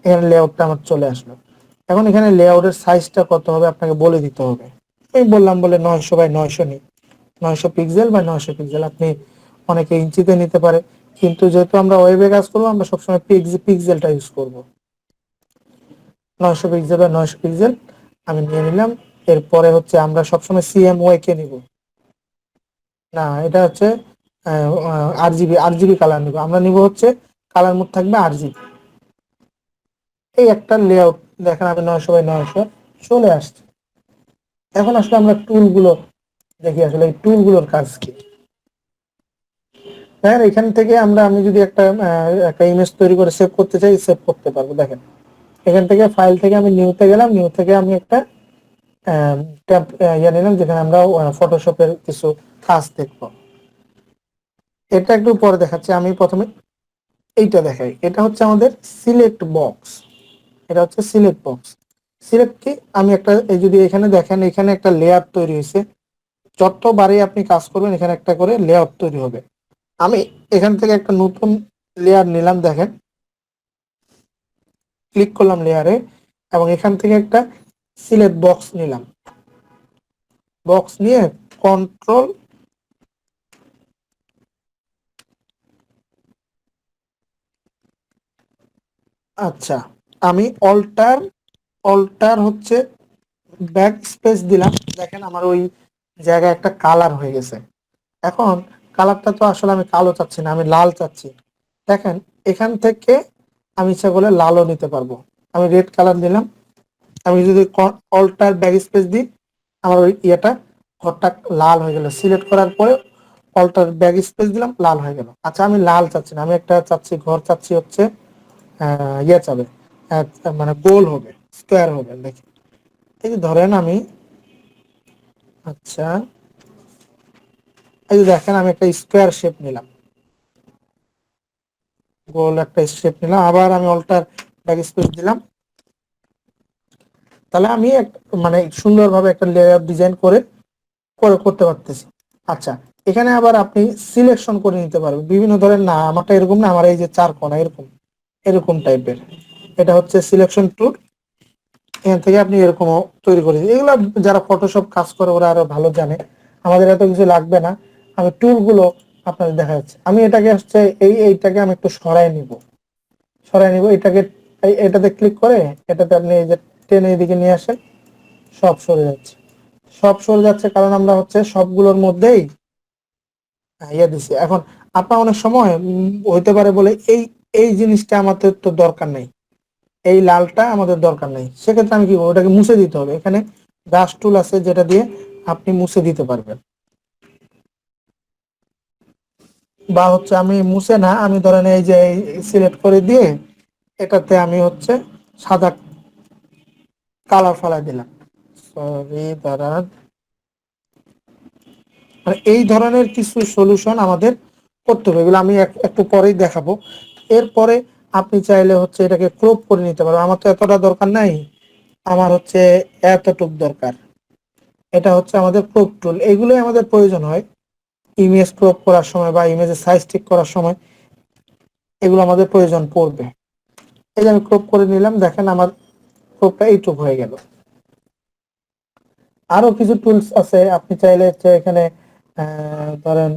এখানে লেআউটটা আমার চলে আসলো। এখন এখানে লেআউটের সাইজটা কত হবে আপনাকে বলে দিতে হবে। আমি বললাম বলে 900 বাই 900 নিই, 900 পিক্সেল বা 900 পিক্সেল। আপনি অনেকে ইঞ্চিতে নিতে পারে, কিন্তু যেহেতু আমরা ওয়েবে কাজ করবো আমরা সবসময় পিক্সেলটা ইউজ করব। 900 পিক্সেল বা 900 পিক্সেল আমি নিয়ে নিলাম। এরপরে হচ্ছে আমরা সবসময় সিএমওয়াই কে নিব না, এটা হচ্ছে আরজিবি কালার নিব। আমরা নিব হচ্ছে কালার মোড থাকবে আরজিবি। এই একটা লেআউট দেখেন আমি 900 বাই 900 চলে আসছে। এখন আসলে আমরা টুল গুলো দেখি, আসলে এই টুল গুলোর কাজ কি। দেখেন এখান থেকে আমি যদি একটা ইমেজ তৈরি করে সেভ করতে চাই, সেভ করতে পারবো। দেখেন এখান থেকে ফাইল থেকে আমি নিউতে গেলাম, নিউ থেকে আমি একটা ট্যাব নিলাম যেখানে আমরা ফটোশপের কিছু কাজ দেখবো। এটা একটু পরে দেখাচ্ছি, আমি প্রথমে এইটা দেখাই। এটা হচ্ছে আমাদের সিলেক্ট বক্স। এটা হচ্ছে সিলেক্ট বক্স। সিলেক্ট কি, আমি একটা এই যদি এখানে দেখেন, এখানে একটা লেয়ার তৈরি হয়েছে। যতবারই আপনি কাজ করবেন এখানে একটা করে লেয়ার তৈরি হবে। আমি এখান থেকে একটা নতুন লেয়ার নিলাম, দেখেন ক্লিক করলাম লেয়ারে, এবং এখান থেকে একটা সিলেক্ট বক্স নিলাম। বক্স নিয়ে কন্ট্রোল, আচ্ছা আমি অল্টার হচ্ছে ব্যাক স্পেস দিলাম। দেখেন আমার ওই জায়গায় একটা কালার হয়ে গেছে। এখন কালারটা তো আসলে আমি কালো চাচ্ছি না, আমি লাল চাচ্ছি। দেখেন এখান থেকে আমি ইচ্ছা করলে লালও নিতে পারবো। আমি রেড কালার দিলাম। আমি যদি অল্টার ব্যাক স্পেস দিই, আমার ওই ঘরটা লাল হয়ে গেল। সিলেক্ট করার পরে অল্টার ব্যাক স্পেস দিলাম, লাল হয়ে গেল। আচ্ছা আমি লাল চাচ্ছি না, আমি একটা চাচ্ছি, ঘর চাচ্ছি হচ্ছে চাবে, মানে গোল হবে, স্কোয়ার হবে। দেখি এই যে ধরেন আমি, আচ্ছা এই যে দেখেন আমি একটা স্কোয়ার শেপ নিলাম, গোল একটা শেপ নিলাম। আবার আমি অল্টার ব্যাক স্পেস দিলাম। তাহলে আমি মানে সুন্দরভাবে একটা লেয়ার ডিজাইন করে করতে পারতেছি। আচ্ছা এখানে আবার আপনি সিলেকশন করে নিতে পারবেন বিভিন্ন ধরনের। না আমারটা এরকম না, আমার এই যে চার কোণা এরকম এরকম টাইপের, এটা হচ্ছে সিলেকশন টুল। এখান থেকে আপনি এরকম তৈরি করে এগুলো যারা ফটোশপ কাজ করে ওরা আরো ভালো জানে, আমাদের এত কিছু লাগবে না। আমি টুল গুলো আপনাদের দেখা যাচ্ছে। আমি এটাকে হচ্ছে এইটাকে আমি একটু সরাই নিব। এটাকে এটাতে ক্লিক করে এটাতে আপনি এই যে টেনে এদিকে নিয়ে আসেন, সব সরে যাচ্ছে। সব সরে যাচ্ছে কারণ আমরা হচ্ছে সবগুলোর মধ্যেই ইয়ে দিছি। এখন আপনার অনেক সময় হইতে পারে বলে এই এই জিনিসটা আমাদের তো দরকার নেই, এই লালটা আমাদের দরকার নেই, সেক্ষেত্রে আমি কি করবো, ওটাকে মুছে দিতে হবে। এখানে ব্রাশ টুল আছে যেটা দিয়ে আপনি মুছে দিতে পারবেন। বা হচ্ছে আমি মুছে না, আমি ধরেন এই যে সিলেক্ট করে দিয়ে এটাতে আমি হচ্ছে সাদা কালার ফেলাই দিলাম। সরি দাঁড়ান, মানে এই ধরনের কিছু সলিউশন আমাদের করতে হবে, এগুলো আমি একটু পরেই দেখাবো। এরপরে আপনি চাইলে হচ্ছে এটাকে ক্রপ করে নিতে পারবেন। আমার তো এতটা দরকার নাই, আমার হচ্ছে এতটুক দরকার। এটা হচ্ছে আমাদের ক্রপ টুল, এগুলোই আমাদের প্রয়োজন হয় ইমেজ ক্রপ করার সময় বা ইমেজের সাইজ ঠিক করার সময়, এগুলো আমাদের প্রয়োজন পড়বে। এই যে আমি ক্রপ করে নিলাম, দেখেন আমার ক্রপটা এইটুক হয়ে গেল। আরো কিছু টুলস আছে, আপনি চাইলে হচ্ছে এখানে ধরেন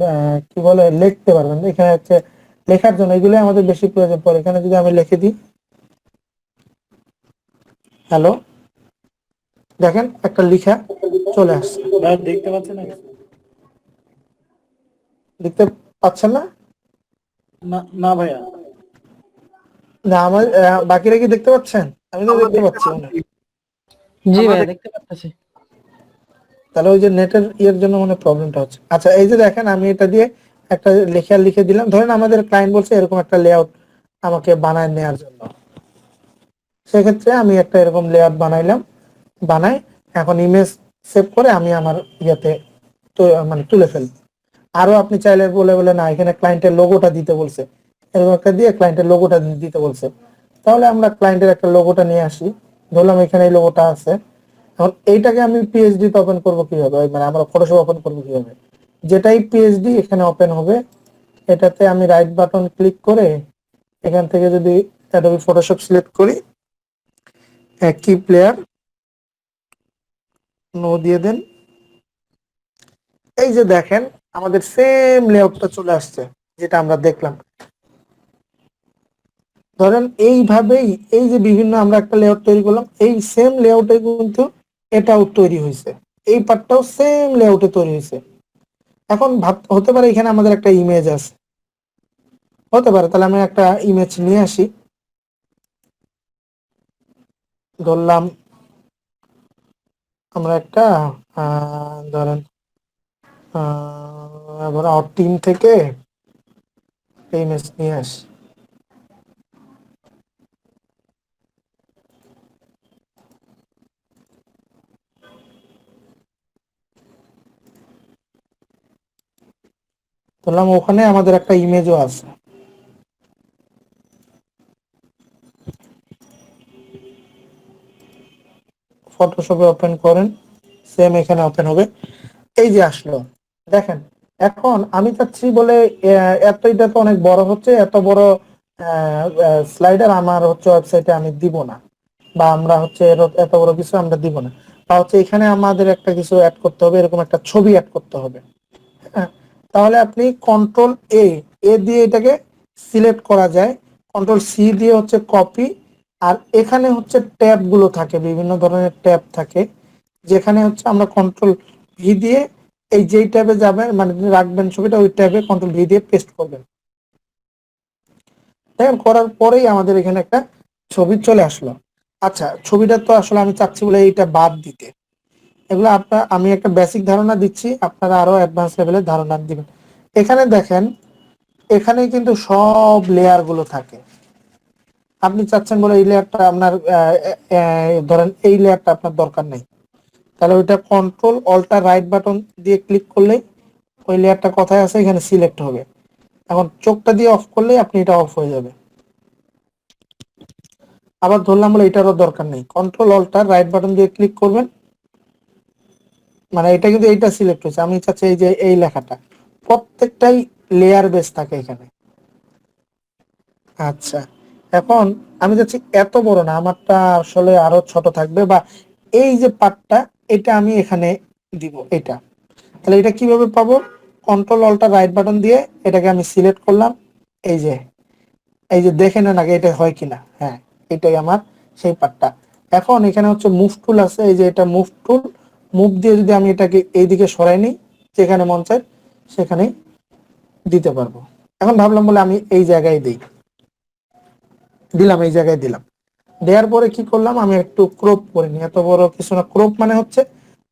কি বলে লিখতে পারবেন। এখানে হচ্ছে লেখার জন্য এগুলো আমাদের বেশি প্রয়োজন পড়ে। এখানে যদি আমি লিখে দিই হ্যালো, দেখেন একটা লেখা চলে আসছে। ভাই দেখতে পাচ্ছেন না? দেখতে পাচ্ছেন না? না না ভাইয়া। না আমার বাকিরা কি দেখতে পাচ্ছেন? আমি তো আমরা দেখতে দেখতে পাচ্ছি না। পাচ্ছি। জি আমরা ভাই, দেখ- দেখতে পাচ্ছি। তাহলে ওই যে নেটের ইয়ের জন্য মানে প্রবলেমটা হচ্ছে। আচ্ছা এই যে দেখেন আমি এটা দিয়ে একটা লেখা লিখে দিলাম। ধরেন আমাদের ক্লায়েন্ট বলছে এরকম একটা লেআউট আমাকে বানায় নেওয়ার জন্য, সেক্ষেত্রে আমি একটা এরকম লেআউট বানাইলাম। বানাই এখন ইমেজ সেভ করে আমি আমার ইয়েতে তো মানে তুলে ফেলবো। আরো আপনি চাইলে বলে বলে না এখানে ক্লায়েন্টের লোগোটা দিতে বলছে, এরকম একটা দিয়ে ক্লায়েন্টের লোগোটা দিতে বলছে, তাহলে আমরা ক্লায়েন্টের একটা লোগোটা নিয়ে আসি। ধরলাম এখানে এই লোগোটা আছে। এখন এইটাকে আমি পিএইচডি তে ওপেন করবো কিভাবে, মানে আমরা ফটোশপ ওপেন করবো কিভাবে, যেটাই পিএইচডি এখানে ওপেন হবে, এটাতে আমি রাইট বাটন ক্লিক করে এখান থেকে যদি অ্যাডোবি ফটোশপ সিলেক্ট করি, কি প্লেয়ার নো দিয়ে দেন, এই যে দেখেন আমাদের সেম লেআউটটা চলে আসছে যেটা আমরা দেখলাম। ধরেন এইভাবেই এই যে বিভিন্ন আমরা একটা লেআউট তৈরি করলাম, এই সেম লেআউটে কিন্তু এটাও তৈরি হয়েছে, এই পার্টটাও সেম লেআউটে তৈরি হয়েছে। এখন হতে পারে এখানে আমাদের একটা ইমেজ আছে, হতে পারে তাহলে আমি একটা ইমেজ নিয়ে আসি। ধরলাম আমরা একটা ধরেন এবার আমার টিম থেকে ইমেজ নিয়ে আসি। ধরলাম ওখানে আমাদের একটা ইমেজও আছে। ফটোশপে ওপেন করেন, সেম এখানে ওপেন হবে। এই যে আসলো দেখেন। এখন আমি চাচ্ছি বলে এটা তো অনেক বড় হচ্ছে, এত বড় স্লাইডার আমার হচ্ছে ওয়েবসাইটে আমি দিব না, বা আমরা হচ্ছে এত বড় কিছু আমরা দিব না। তা হচ্ছে এখানে আমাদের একটা কিছু অ্যাড করতে হবে, এরকম একটা ছবি অ্যাড করতে হবে। হ্যাঁ, তাহলে আপনি কন্ট্রোল এ এ দিয়ে এটাকে সিলেক্ট করা যায়, কন্ট্রোল সি দিয়ে হচ্ছে কপি। আর এখানে হচ্ছে ট্যাব গুলো থাকে, বিভিন্ন ধরনের ট্যাব থাকে, যেখানে হচ্ছে আমরা কন্ট্রোল ভি দিয়ে এই যেই ট্যাবে যাবেন মানে রাখবেন ছবিটা, ওই ট্যাবে কন্ট্রোল ভি দিয়ে পেস্ট করবেন। দেখেন করার পরেই আমাদের এখানে একটা ছবি চলে আসলো। আচ্ছা ছবিটা তো আসলে আমি চাচ্ছি বলে এইটা বাদ দিতে, এগুলো আপনার আমি একটা বেসিক ধারণা দিচ্ছি, আপনারা আরো অ্যাডভান্স লেভেলের ধারণা দিবেন। এখানে দেখেন এখানে কিন্তু সব লেয়ার গুলো থাকে। আপনি চাচ্ছেন বলে এই লেয়ারটা আপনার ধরেন এই লেয়ারটা আপনার দরকার নেই, তাহলে ওইটা কন্ট্রোল অল্টার রাইট বাটন দিয়ে ক্লিক করলেই ওই লেয়ারটা কোথায় আছে এখানে সিলেক্ট হবে। এখন চোখটা দিয়ে অফ করলেই আপনি এটা অফ হয়ে যাবে। আবার ধরলাম বলে এটারও দরকার নেই, কন্ট্রোল অল্টার রাইট বাটন দিয়ে ক্লিক করবেন, মানে এটা কিন্তু এইটা সিলেক্ট হয়েছে। আমি চাচ্ছি এই যে এই লেখাটা প্রত্যেকটাই লেয়ার বেস থাকে এখানে। আচ্ছা এখন আমি চাচ্ছি এত বড় না, আমারটা আসলে আরো ছোট থাকবে, বা এই যে পার্টটা এটা আমি এখানে দিব এটা। তাহলে এটা কিভাবে পাবো, কন্ট্রোল অল্টার রাইট বাটন দিয়ে এটাকে আমি সিলেক্ট করলাম। এই যে দেখে নেন আগে এটা হয় কিনা, হ্যাঁ এটাই আমার সেই পার্টটা। এখন এখানে হচ্ছে মুভ টুল আছে, এই যে এটা মুভ টুল, মুভ দিয়ে যদি আমি এটাকে এইদিকে সরাই নিই, যেখানে মন চায় সেখানে দিতে পারবো। এখন ভাবলাম বলে আমি এই জায়গায় দিই, দিলাম, এই জায়গায় দিলাম। দেওয়ার পরে কি করলাম, আমি একটু ক্রপ করে নিই, এত বড় কিছু না, ক্রপ মানে হচ্ছে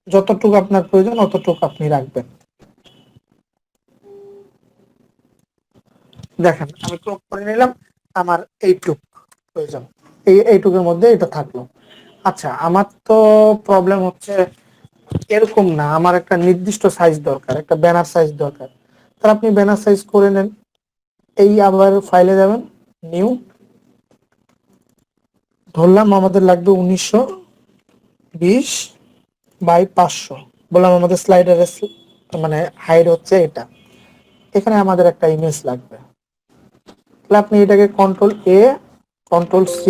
যতটুকু আপনার প্রয়োজন অতটুকু আপনি রাখবেন। দেখেন আমি ক্রপ করে নিলাম, আমার এইটুক প্রয়োজন, এইটুকুর মধ্যে এটা থাকলো। আচ্ছা, আমার তো প্রবলেম হচ্ছে এরকম না, আমার একটা নির্দিষ্ট সাইজ দরকার, একটা ব্যানার সাইজ দরকার। তাহলে আপনি ব্যানার সাইজ করে নেন, এই আবার ফাইলে যাবেন, নিউ, ধরলাম আমাদের লাগবে 1920 বাই 500, বললাম আমাদের স্লাইডারের মানে হাইট হচ্ছে এটা, এখানে আমাদের একটা ইমেজ লাগবে। তাহলে আপনি এটাকে কন্ট্রোল A, কন্ট্রোল C।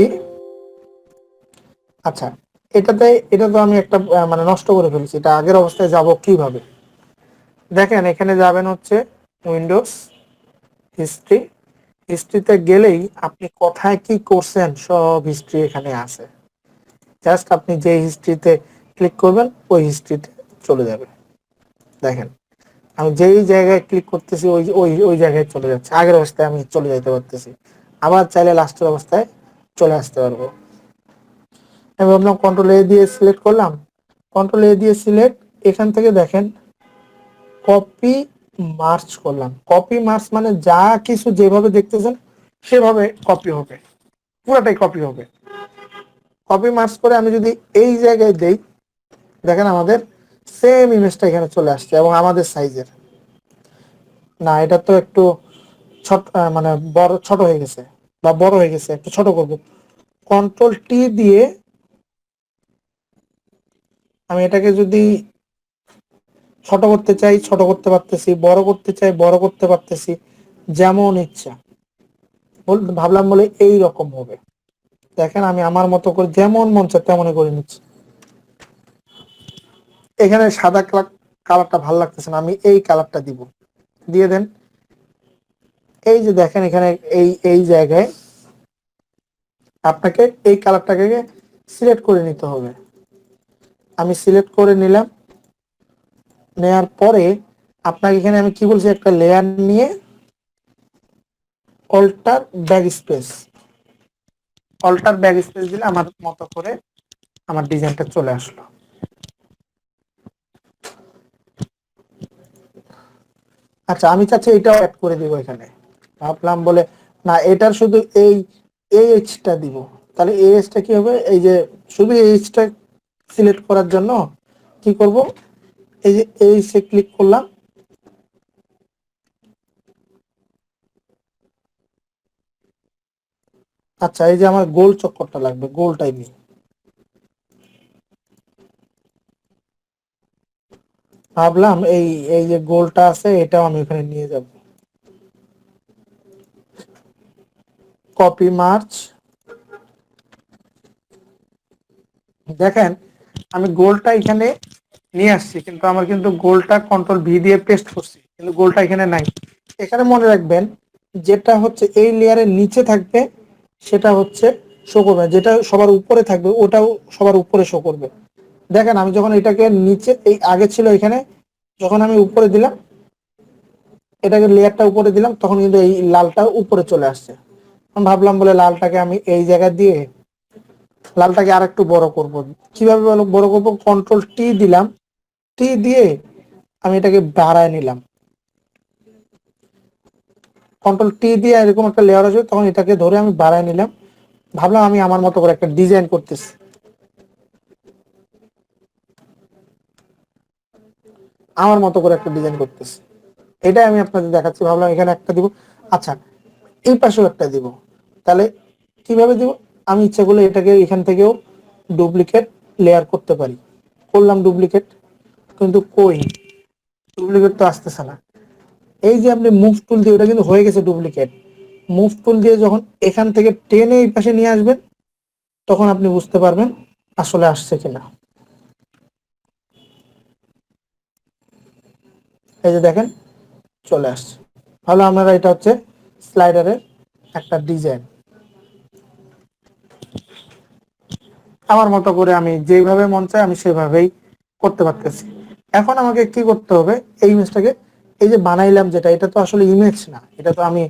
আচ্ছা, এটা তো আমি একটা মানে নষ্ট করে ফেলছি, এটা আগের অবস্থায় যাব কিভাবে? দেখেন এখানে যাবেন হচ্ছে উইন্ডোজ, হিস্ট্রি, হিস্ট্রিতে গেলেই আপনি কোথায় কি করছেন সব হিস্ট্রি এখানে আছে। জাস্ট আপনি যে হিস্ট্রিতে ক্লিক করবেন ওই হিস্ট্রিতে চলে যাবে। দেখেন আমি যেই জায়গায় ক্লিক করতেছি ওই ওই ওই জায়গায় চলে যাচ্ছে, আগের অবস্থায় আমি চলে যেতে পারতেছি, আবার চাইলে লাস্টের অবস্থায় চলে আসতে পারবো। আমি ভাবলাম কন্ট্রোল A দিয়ে সিলেক্ট করলাম, কন্ট্রোল A দিয়ে সিলেক্ট, এখান থেকে দেখেন কপি মার্চ করলাম। কপি মার্চ মানে যা কিছু যেভাবে দেখতেছেন সেভাবে কপি হবে, পুরাটাই কপি হবে। কপি মার্চ করে আমি যদি এই জায়গায় দেই, দেখেন আমাদের সেম ইমেজটা এখানে চলে আসছে এবং আমাদের সাইজের। না, এটা তো একটু ছোট, মানে বড়, ছোট হয়ে গেছে বা বড় হয়ে গেছে, একটু ছোট করব। কন্ট্রোল T দিয়ে আমি এটাকে যদি ছোট করতে চাই ছোট করতে পারতেছি, বড় করতে চাই বড় করতে পারতেছি, যেমন ইচ্ছা। ভাবলাম বলে এই রকম হবে। দেখেন আমি আমার মতো করে যেমন মন চায় তেমনই করে নিচ্ছি। এখানে সাদা কালারটা ভালো লাগতেছে না, আমি এই কালারটা দিব, দিয়ে দেন। এই যে দেখেন এখানে এই এই জায়গায় আপনাকে এই কালারটাকে সিলেক্ট করে নিতে হবে। আমি সিলেক্ট করে নিলাম, নেয়ার পরে আপনাকে এখানে আমি কি বলছি, একটা লেয়ার নিয়ে alt backspace, alt backspace দিলে আমার মতো করে আমার ডিজাইনটা চলে আসলো। আচ্ছা, আমি চাচ্ছি এটাও অ্যাড করে দিব এখানে। ভাবলাম বলে না, এটার শুধু এই এইচটা দিব। তাহলে এইচটা কি হবে, এই যে শুধু এইচটা সিলেক্ট করার জন্য কি করব, এই যে এইচে ক্লিক করলাম, আচ্ছা এই যে আমার গোল চক্করটা লাগবে, গোলটাই নিই। ভাবলাম এই এই যে গোলটা আছে এটাও আমি ওখানে নিয়ে যাব। কপি মার্চ, দেখেন আমি গোলটা এখানে নিয়ে আসছি, কিন্তু আমার কিন্তু গোলটা কন্ট্রোল V দিয়ে পেস্ট করছি, কিন্তু গোলটা এখানে নাই। এখানে মনে রাখবেন যেটা হচ্ছে এই লেয়ারের নিচে থাকবে সেটা হচ্ছে শো করবে, যেটা সবার উপরে থাকবে ওটাও সবার উপরে শো করবে। দেখেন আমি যখন এটাকে নিচে, এই আগে ছিল এখানে, যখন আমি উপরে দিলাম, এটাকে লেয়ারটা উপরে দিলাম, তখন কিন্তু এই লালটা উপরে চলে আসছে। আমি ভাবলাম বলে লালটাকে আমি এই জায়গা দিয়ে লালটাকে আর একটু বড় করব। কিভাবে বড় করব, কন্ট্রোল T দিলাম, T দিয়ে আমি এটাকে বাড়ায় নিলাম। কন্ট্রোল T দিয়ে এরকম একটা লেয়ার আসবে, তখন এটাকে ধরে আমি বাড়ায় নিলাম। ভাবলাম আমি আমার মতো করে একটা ডিজাইন করতেছি, আমার মতো করে একটা ডিজাইন করতেছি, এটাই আমি আপনাদের দেখাচ্ছি। ভাবলাম এখানে একটা দিব, আচ্ছা এই পাশেও একটা দিব। তাহলে কিভাবে দিব, আমি ইচ্ছা করলে এটাকে এখান থেকেও ডুপ্লিকেট লেয়ার করতে পারি। করলাম ডুপ্লিকেট, কিন্তু কই ডুপ্লিকেট তো আসতেছে না। এই যে আপনি মুভ টুল দিয়ে, ওটা কিন্তু হয়ে গেছে ডুপ্লিকেট। মুভ টুল দিয়ে যখন এখান থেকে টেনে এই পাশে নিয়ে আসবেন, তখন আপনি বুঝতে পারবেন আসলে আসছে কিনা। এই যে দেখেন চলে আসছে। তাহলে আমরা, এটা হচ্ছে স্লাইডারের একটা ডিজাইন। আমার মতো করে আমি যেভাবে মন চাই আমি সেভাবেই করতে পারতেছি। এখন আমাকে কি করতে হবে, এই ইমেজটাকে, এই যে বানাইলাম যেটা, এটা তো আসলে ইমেজ না, এটা তো আমি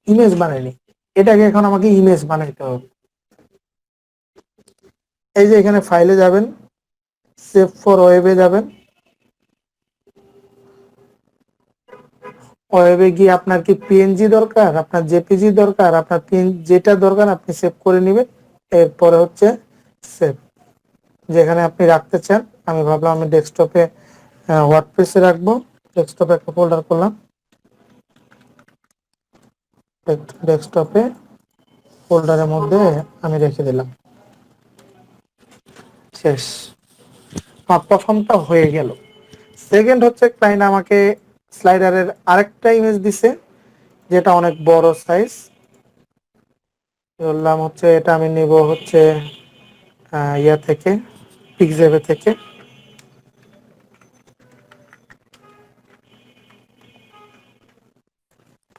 ইমেজ বানাইনি, এটাকে এখন আমাকে ইমেজ বানাইতে হবে। এই যে এখানে ফাইলে যাবেন, সেভ ফর ওয়েবে যাবেন, ওয়েবে গিয়ে আপনার কি পিএনজি দরকার, আপনার জেপিজি দরকার, আপনার যেটা দরকার আপনি সেভ করে নেবেন। এরপরে হচ্ছে সেভ, যেখানে আপনি রাখতে চান। আমি ভাবলাম আমি ডেস্কটপে ওয়ার্ডপ্রেসে রাখবো। ডেস্কটপে একটা ফোল্ডার করলাম, ডেস্কটপে ফোল্ডারের মধ্যে আমি রেখে দিলাম। শেষ, আমার প্রথমটা হয়ে গেল। সেকেন্ড হচ্ছে ক্লায়েন্ট আমাকে স্লাইডারের আরেকটা ইমেজ দিছে, যেটা অনেক বড় সাইজ। বললাম হচ্ছে এটা আমি নিব হচ্ছে ইয়া থেকে, পিক্সেভে থেকে।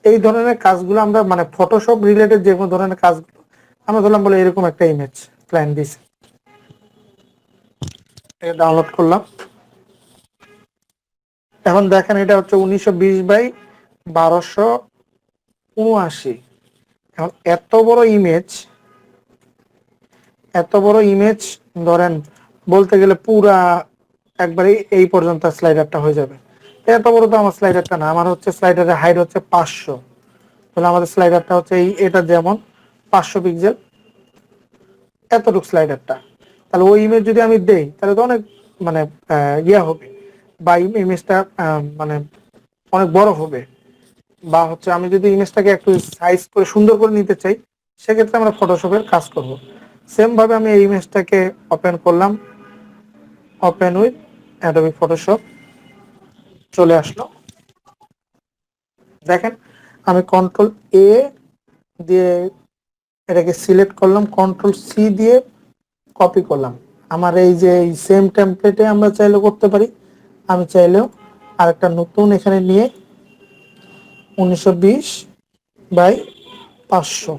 এই ধরনের কাজগুলো আমরা মানে ফটোশপ রিলেটেড যে কোনো ধরনের কাজগুলো আমরা ধরলাম বলে এরকম একটা ইমেজ ক্লায়েন্ট দিছে, এটা ডাউনলোড করলাম। এখন দেখেন এটা হচ্ছে 1920 বাই 1279। এখন এত বড় ইমেজ ধরেন বলতে গেলে পুরা একবারে এই পর্যন্ত স্লাইডারটা হয়ে যাবে। এত বড় তো আমার স্লাইডারটা না, আমার হচ্ছে স্লাইডারের হাইট হচ্ছে 500। তাহলে আমাদের স্লাইডারটা হচ্ছে এটা যেমন 500 পিক্সেল, এতটুকু স্লাইডারটা। তাহলে ওই ইমেজ যদি আমি দেই তাহলে তো অনেক মানে ইয়া হবে, বা ইমেজটা মানে অনেক বড় হবে। বা হচ্ছে আমি যদি ইমেজটাকে একটু সাইজ করে সুন্দর করে নিতে চাই, সেক্ষেত্রে আমরা ফটোশপের কাজ করব। সেম ভাবে আমি এই ইমেজটাকে ওপেন করলাম, ওপেন উইথ অ্যাডোবি ফটোশপ, চলে আসলো। দেখেন আমি কন্ট্রোল এ দিয়ে এটাকে সিলেক্ট করলাম, কন্ট্রোল সি দিয়ে কপি করলাম। আমার এই যে এই সেম টেমপ্লেটে আমরা চাইলেও করতে পারি, আমি চাইলেও আরেকটা নতুন এখানে নিয়ে 1920 বাই 500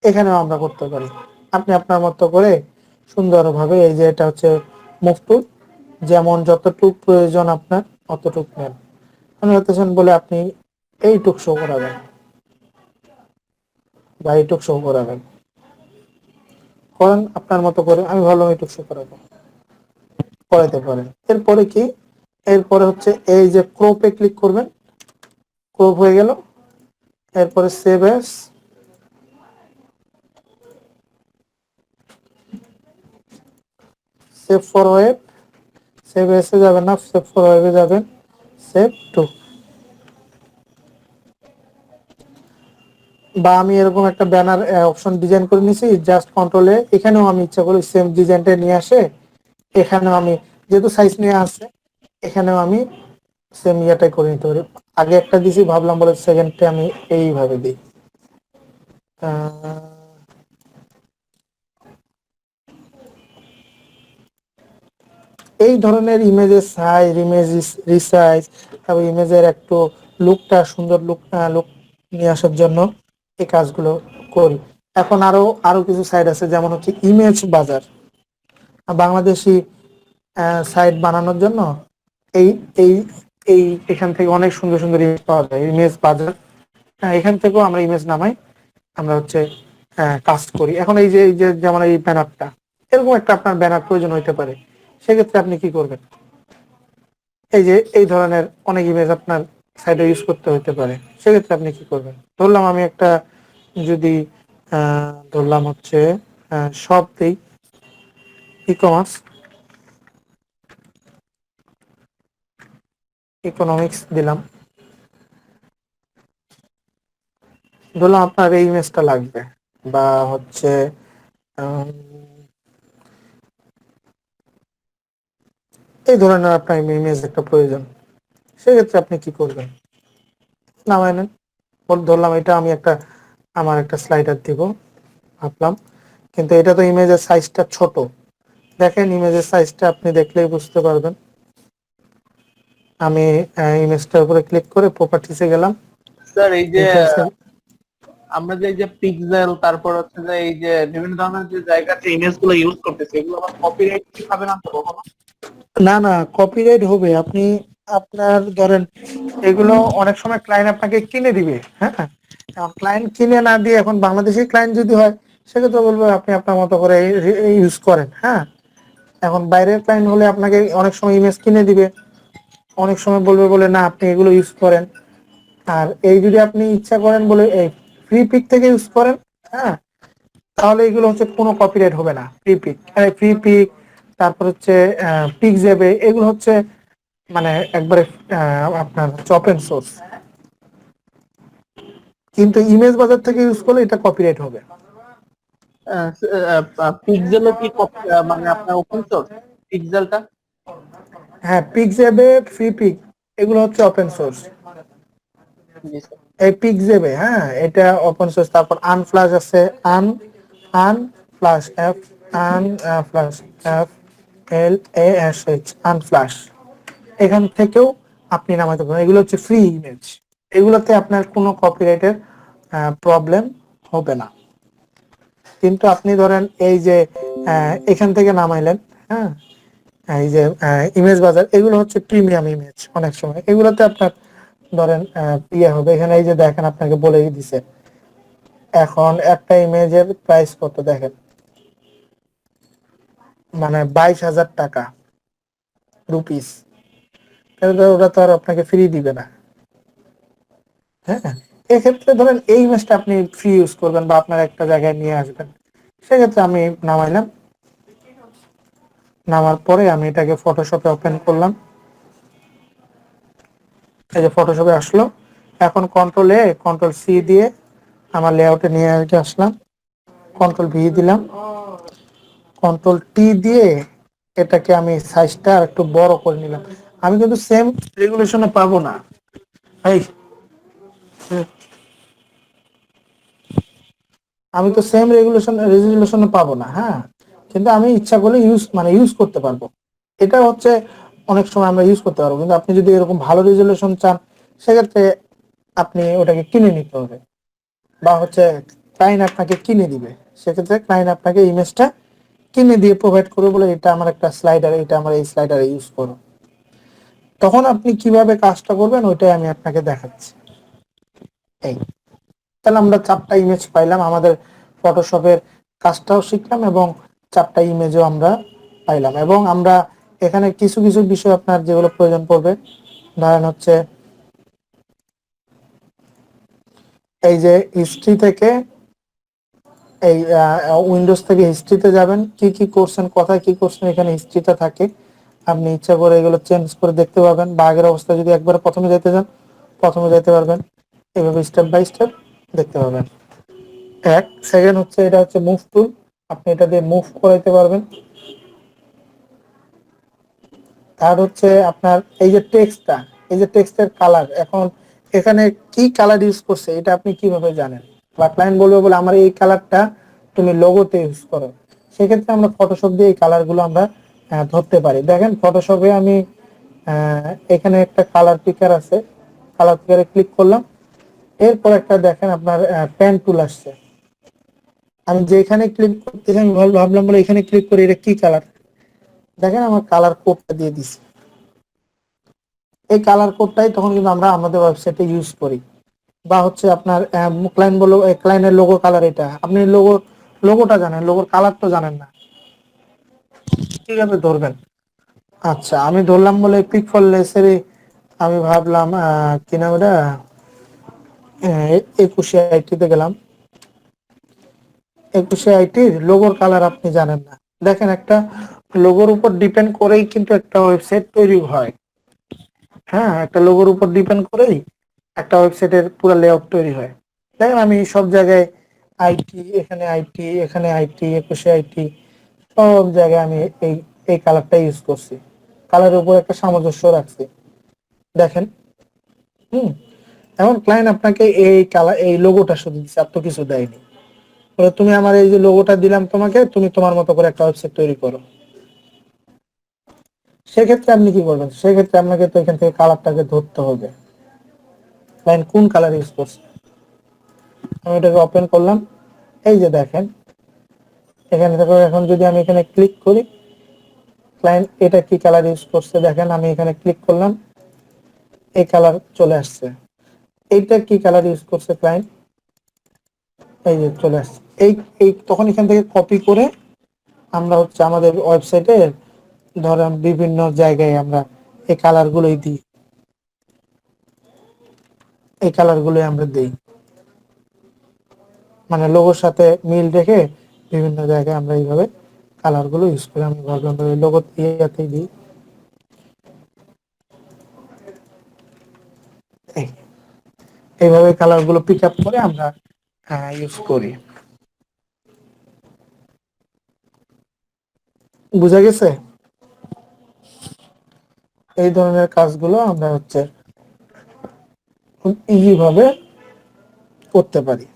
এখানেও আমরা করতে পারি। আপনি আপনার মতো করে সুন্দরভাবে, এই যে এটা হচ্ছে মুভ টুল, যেমন যতটুক প্রয়োজন আপনার অতটুক নেন। আমি হতেছেন বলে আপনি এইটুক শো করাবেন বা এইটুক শো করাবেন, করেন আপনার মতো করে। আমি ভাবলাম এইটুক শো করাবো, করাইতে পারেন। এরপরে কি, এরপরে হচ্ছে এই যে ক্রপে ক্লিক করবেন, ক্রপ হয়ে গেল। এরপরে save S, save for web, save এসে যাবেন না, সেভ ফর ওয়েবে যাবেন, সেভ টু। বা আমি এরকম একটা ব্যানার অপশন ডিজাইন করে নিছি, জাস্ট কন্ট্রোলে এখানেও আমি ইচ্ছা করি সেম ডিজাইনটা নিয়ে আসে, এখানেও আমি যেহেতু সাইজ নিয়ে আসে এখানেও আমি সেম ইয়াটাই করে নিতে পারি। আগে একটা দিছি, ভাবলাম বলে সেকেন্ডে আমি এইভাবে দিই। এই ধরনের ইমেজের সাইজ, ইমেজ রিসাইজ, তারপর ইমেজের একটু লুকটা সুন্দর লুক নিয়ে আসার জন্য এই কাজগুলো করি। এখন আরো কিছু সাইট আছে, যেমন হচ্ছে ইমেজ বাজার, বাংলাদেশি সাইট বানানোর জন্য এই এই এই এখান থেকে অনেক সুন্দর সুন্দর ইমেজ পাওয়া যায়, ইমেজ বাজার। এখান থেকেও আমরা ইমেজ নামাই, আমরা হচ্ছে কাজ করি। এখন এই যে যেমন এই ব্যানারটা, এরকম একটা আপনার ব্যানার প্রয়োজন হইতে পারে, সেক্ষেত্রে আপনি কি করবেন, এই যে এই ধরনের অনেক ইমেজ আপনার সাইটে ইউজ করতে হতে পারে, সেক্ষেত্রে আপনি কি করবেন। ধরলাম আমি একটা যদি ধরলাম হচ্ছে সব দিই, ই কমার্স ইকোনমিক্স দিলাম, ধরলাম আপনার এই ইমেজটা লাগবে, বা হচ্ছে এই ধরনের আপনার ইমেজ একটা প্রয়োজন, সেক্ষেত্রে আপনি কি করবেন, নামায় নেন। ধরলাম এটা আমি আমার একটা স্লাইডার দিব ভাবলাম, কিন্তু এটা তো ইমেজের সাইজটা ছোট। দেখেন ইমেজের সাইজটা আপনি দেখলেই বুঝতে পারবেন। আমি ইমেজটার উপরে ক্লিক করে প্রপার্টিসে গেলাম, স্যার এই যে ইন্টারেস্টে আমরা যে এই যে পিক্সেল, তারপর হচ্ছে যে এই যে বিভিন্ন ধরনের যে জায়গাতে ইমেজ গুলো ইউজ করতেছি, এগুলো আবার কপিরাইট কি হবে না তো কখনো? না না, কপিরাইট হবে। আপনি আপনার ধরেন এগুলো অনেক সময় ক্লায়েন্ট আপনাকে কিনে দিবে, হ্যাঁ। এখন ক্লায়েন্ট কিনে না দিয়ে, এখন বাংলাদেশি ক্লায়েন্ট যদি হয় সেক্ষেত্রে বলবো আপনি আপনার মতো করে ইউজ করেন, হ্যাঁ। এখন বাইরের ক্লায়েন্ট হলে আপনাকে অনেক সময় ইমেজ কিনে দিবে, অনেক সময় বলবে বলে না আপনি এগুলো ইউজ করেন। আর এই যদি আপনি ইচ্ছা করেন বলে এই ফ্রি পিক থেকে ইউজ করেন, হ্যাঁ, তাহলে এগুলো হচ্ছে কোনো কপিরাইট হবে না। ফ্রি পিক, তারপর হচ্ছে পিক যাবে, এগুলো হচ্ছে মানে একবারে আপনার ওপেন সোর্স। কিন্তু ইমেজ বাজার থেকে ইউজ করলে এটা কপিরাইট হবে। পিক্সেলও কি মানে আপনার ওপেন সোর্স পিক্সেলটা? হ্যাঁ, পিক যাবে, ফ্রি পিক, এগুলো হচ্ছে ওপেন সোর্স। জি স্যার। এই পিক যাবে, হ্যাঁ, এটা ওপেন সোর্স। তারপর আনফ্লাশ আছে, আন আনফ্লাশ, ফ্লাশ, FLASH, আনফ্লাশ, এখান থেকেও আপনি নামাতে পারেন। এগুলো হচ্ছে ফ্রি ইমেজ, এগুলোতে আপনার কোনো কপিরাইটের প্রবলেম হবে না। কিন্তু আপনি ধরেন এই যে এখান থেকে নামাইলেন, হ্যাঁ, এই যে ইমেজ বাজার, এগুলো হচ্ছে প্রিমিয়াম ইমেজ। অনেক সময় এগুলোতে আপনার ধরেন ইয়ে হবে। এখানে এই যে দেখেন, আপনাকে বলেই দিছে এখন একটা ইমেজের প্রাইস কত দেখেন, মানে 22,000 টাকা রুপিস। ওটা তো আর আপনাকে ফ্রি দিবে না, হ্যাঁ। এক্ষেত্রে ধরেন এই ইমেজটা আপনি ফ্রি ইউজ করবেন বা আপনার একটা জায়গায় নিয়ে আসবেন, সেক্ষেত্রে আমি নামাইলাম। নামার পরে আমি এটাকে ফটোশপে ওপেন করলাম। এই যে ফটোশপে আসলো। এখন কন্ট্রোল C দিয়ে আমার লেআউটে নিয়ে আসলাম, কন্ট্রোল V দিলাম, কন্ট্রোল T দিয়ে এটাকে আমি সাইজটা একটু বড় করে নিলাম। আমি কিন্তু সেম রেগুলেশনে পাবো না, এই আমি তো সেম রেজুলেশনে পাবো না, হ্যাঁ। কিন্তু আমি ইচ্ছা করলে ইউজ করতে পারবো। এটা হচ্ছে অনেক সময় আমরা ইউজ করতে পারবো, কিন্তু আপনি যদি এরকম ভালো রেজুলেশন চান সেক্ষেত্রে আপনি ওটাকে কিনে নিতে হবে, বা হচ্ছে ক্লায়েন্ট আপনাকে কিনে দিবে। সেক্ষেত্রে ক্লায়েন্ট আপনাকে ইমেজটা কিনে দিয়ে প্রোভাইড করবে, বলে এটা আমার একটা স্লাইডার, এটা আমার এই স্লাইডারে ইউজ করো। তখন আপনি কিভাবে কাজটা করবেন ওইটাই আমি আপনাকে দেখাচ্ছি। এই, তাহলে আমরা 4টা ইমেজ পাইলাম, আমাদের ফটোশপের কাজটাও শিখলাম এবং 4টা ইমেজও আমরা পাইলাম। এবং আমরা এখানে কিছু কিছু বিষয় আপনার যেগুলো প্রয়োজন পড়বে, ধরেন হচ্ছে এই যে হিস্ট্রি থেকে, এই উইন্ডোজ থেকে হিস্ট্রিতে যাবেন, কি কি করছেন, কোথায় কি করছেন, এখানে হিস্ট্রিটা থাকে। আপনি ইচ্ছা করে এগুলো চেঞ্জ করে দেখতে পারবেন, বা আগের অবস্থায় যদি একবার প্রথমে যেতে চান প্রথমে যেতে পারবেন। এভাবে স্টেপ বাই স্টেপ দেখতে পাবেন। সেকেন্ড হচ্ছে, এটা হচ্ছে মুভ টুল, আপনি এটা দিয়ে মুভ করাইতে পারবেন। থার্ড হচ্ছে আপনার এই যে টেক্সটটা, এই যে টেক্সটের কালার, এখন এখানে কি কালার ইউজ করছে এটা আপনি কিভাবে জানেন, বা ক্লায়েন্ট বলবে বলে আমার এই কালারটা তুমি লোগোতে ইউজ করো, সেক্ষেত্রে আমরা ফটোশপ দিয়ে এই কালার গুলো আমরা ধরতে পারি। দেখেন ফটোশপে আমি এখানে একটা কালার পিকার আছে, কালার পিকারে ক্লিক করলাম। এরপর একটা দেখেন আপনার পেন টুল আসছে। আমি যেখানে ক্লিক করতেছি আমি ভাবলাম বলে এখানে ক্লিক করি, এটা কি কালার, দেখেন আমার কালার কোডটা দিয়ে দিছি। এই কালার কোডটাই তখন কিন্তু আমরা আমাদের ওয়েবসাইটে ইউজ করি। বা হচ্ছে আপনার ক্লায়েন্ট বলো ক্লায়েন্টের লোগো কালার, এটা আপনি লোগোটা জানেন, লোগোর কালার তো জানেন না, কিভাবে ধরবেন? আচ্ছা, আমি ধরলাম বলে পিক ফর লেসের, আমি ভাবলাম কি নাম এটা, 21IT-তে গেলাম। 21IT-র লোগোর কালার আপনি জানেন না। দেখেন, একটা লোগোর উপর ডিপেন্ড করেই কিন্তু একটা ওয়েবসাইট তৈরি হয়, হ্যাঁ। একটা লোগোর উপর ডিপেন্ড করেই একটা ওয়েবসাইটের পুরো লেআউট তৈরি হয়। দেখেন আমি সব জায়গায় আইটি, এখানে আইটি, এখানে আইটি, 21IT, সব জায়গায় আমি এই এই কালারটা ইউজ করছি, কালারের উপর একটা সামঞ্জস্য রাখছি, দেখেন। হুম। এখন ক্লায়েন্ট আপনাকে এই কালার, এই লোগোটা শুধু দিচ্ছে, আর তো কিছু দেয়নি। বলে তুমি আমার এই যে লোগোটা দিলাম তোমাকে, তুমি তোমার মতো করে একটা ওয়েবসাইট তৈরি করো। সেক্ষেত্রে আপনি কি করবেন? সেক্ষেত্রে আপনাকে তো এখান থেকে কালারটাকে ধরতে হবে, ক্লায়েন্ট কোন কালার ইউজ করছে। আমি এটাকে ওপেন করলাম। এই যে দেখেন এখানে দেখো, এখন যদি আমি এখানে ক্লিক করি, ক্লায়েন্ট এটা কি কালার ইউজ করছে দেখেন, আমি এখানে ক্লিক করলাম, এই কালার চলে আসছে। এইটা কি কালার ইউজ করছে ক্লায়েন্ট, এই যে চলে আসছে। এই এই তখন এখান থেকে কপি করে আমরা হচ্ছে আমাদের ওয়েবসাইটে ধরেন বিভিন্ন জায়গায় আমরা এই কালার গুলোই দিই, এই কালার গুলোই আমরা দিই, মানে লোগোর সাথে মিল রেখে বিভিন্ন জায়গায় আমরা এইভাবে কালার গুলো ইউজ করি। আমি ভাবলাম লোগো ইয়াতেই দিই, এইভাবে কালার গুলো পিক আপ করে আমরা ইউজ করি। বুঝা গেছে? এই ধরনের কাজগুলো আমরা হচ্ছে খুব ইজি ভাবে করতে পারি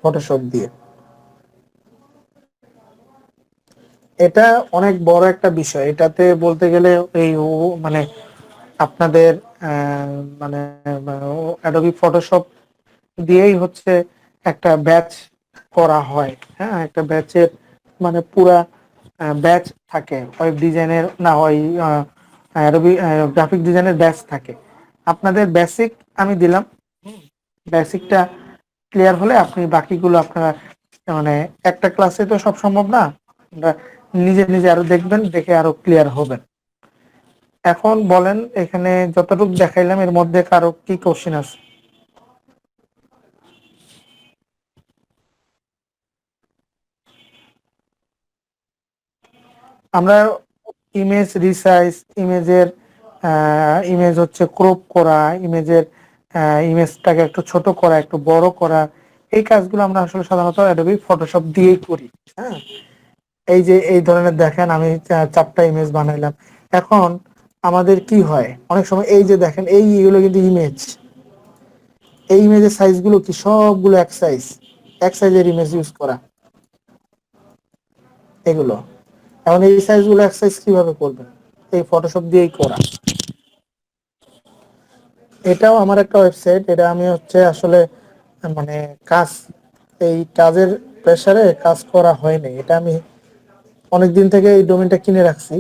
ফটোশপ দিয়ে। এটা অনেক বড় একটা বিষয়, এটাতে বলতে গেলে এই মানে আপনাদের মানে অ্যাডোবি ফটোশপ দিয়েই হচ্ছে একটা ব্যাচ করা হয়। হ্যাঁ, একটা ব্যাচের মানে পুরা ব্যাচ থাকে, ওয়েব ডিজাইনের না হয় অ্যাডোবি গ্রাফিক ডিজাইনের ব্যাচ থাকে। আপনাদের বেসিক আমি দিলাম, বেসিকটা ক্লিয়ার হলে আপনি বাকিগুলো আপনারা মানে একটা ক্লাসে তো সব সম্ভব না, আপনারা নিজে নিজে আরো দেখবেন, দেখে আরো ক্লিয়ার হবেন। এখন বলেন এখানে যতটুকু দেখাইলাম এর মধ্যে কারো কি কোশ্চেন আছে? আমরা ইমেজ রিসাইজ, ইমেজের ইমেজ হচ্ছে ক্রপ করা, ইমেজের ইমেজটাকে একটু ছোট করা, একটু বড় করা, এই কাজগুলো আমরা আসলে সাধারণত অ্যাডোবি ফটোশপ দিয়েই করি। হ্যাঁ, এই যে এই ধরনের দেখেন আমি 4টা ইমেজ বানাইলাম। এখন আমাদের কি হয় অনেক সময়, এই যে দেখেন এইগুলো কিন্তু ইমেজ, এই ইমেজের সাইজগুলো কি সবগুলো এক সাইজ, এক সাইজের ইমেজ ইউজ করা এগুলো। এখন এই সাইজগুলো এক সাইজ কিভাবে করবেন, এই ফটোশপ দিয়েই করা। এটাও আমার একটা ওয়েবসাইট, এটা আমি হচ্ছে আসলে মানে কাজ, এই কাজের প্রেসারে কাজ করা হয়নি। এটা আমি অনেকদিন থেকে এই ডোমেইনটা কিনে রাখছি,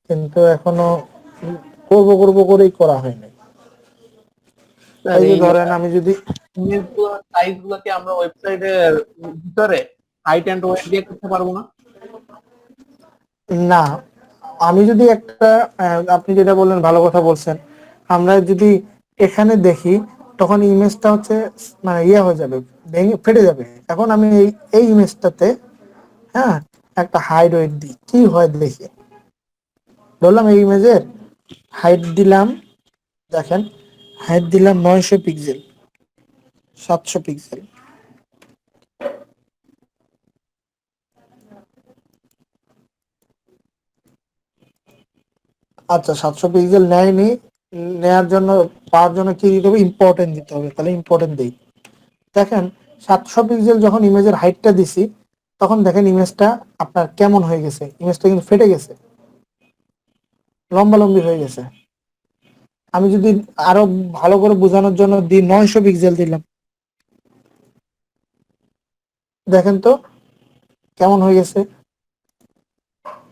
কিন্তু এখনো করবো করবো করেই করা হয়নি। স্যার এই যে এই ধরেন আমি যদি ইমেজ গুলো সাইজ গুলোকে আমরা ওয়েবসাইটের ভিতরে হাইট এন্ড ওয়েট দিয়ে করতে পারবো না? না, আমি যদি একটা আপনি যেটা বললেন ভালো কথা বলছেন, আমরা যদি এখানে দেখি তখন ইমেজটা হচ্ছে মানে ইয়ে হয়ে যাবে, ভেঙে ফেটে যাবে। এখন আমি এই এই ইমেজটাতে হ্যাঁ একটা হাইট ওয়েট দিই, কি হয় দেখি। বললাম এই ইমেজের হাইট দিলাম, দেখেন হাইট দিলাম 900 পিক্সেল, 700 পিক্সেল। আচ্ছা 700 পিক্সেল নেয়নি, নেয়ার জন্য পাওয়ার জন্য কি দিতে হবে, ইম্পর্টেন্ট দিতে হবে। তাহলে ইম্পর্টেন্ট দিই, দেখেন 700 পিক্সেল যখন ইমেজের হাইটটা দিছি তখন দেখেন ইমেজটা আপনার কেমন হয়ে গেছে, ইমেজটা কিন্তু ফেটে গেছে, লম্বালম্বি হয়ে গেছে। আমি যদি আরো ভালো করে বোঝানোর জন্য দিই 900 পিক্সেল দিলাম, দেখেন তো কেমন হয়ে গেছে।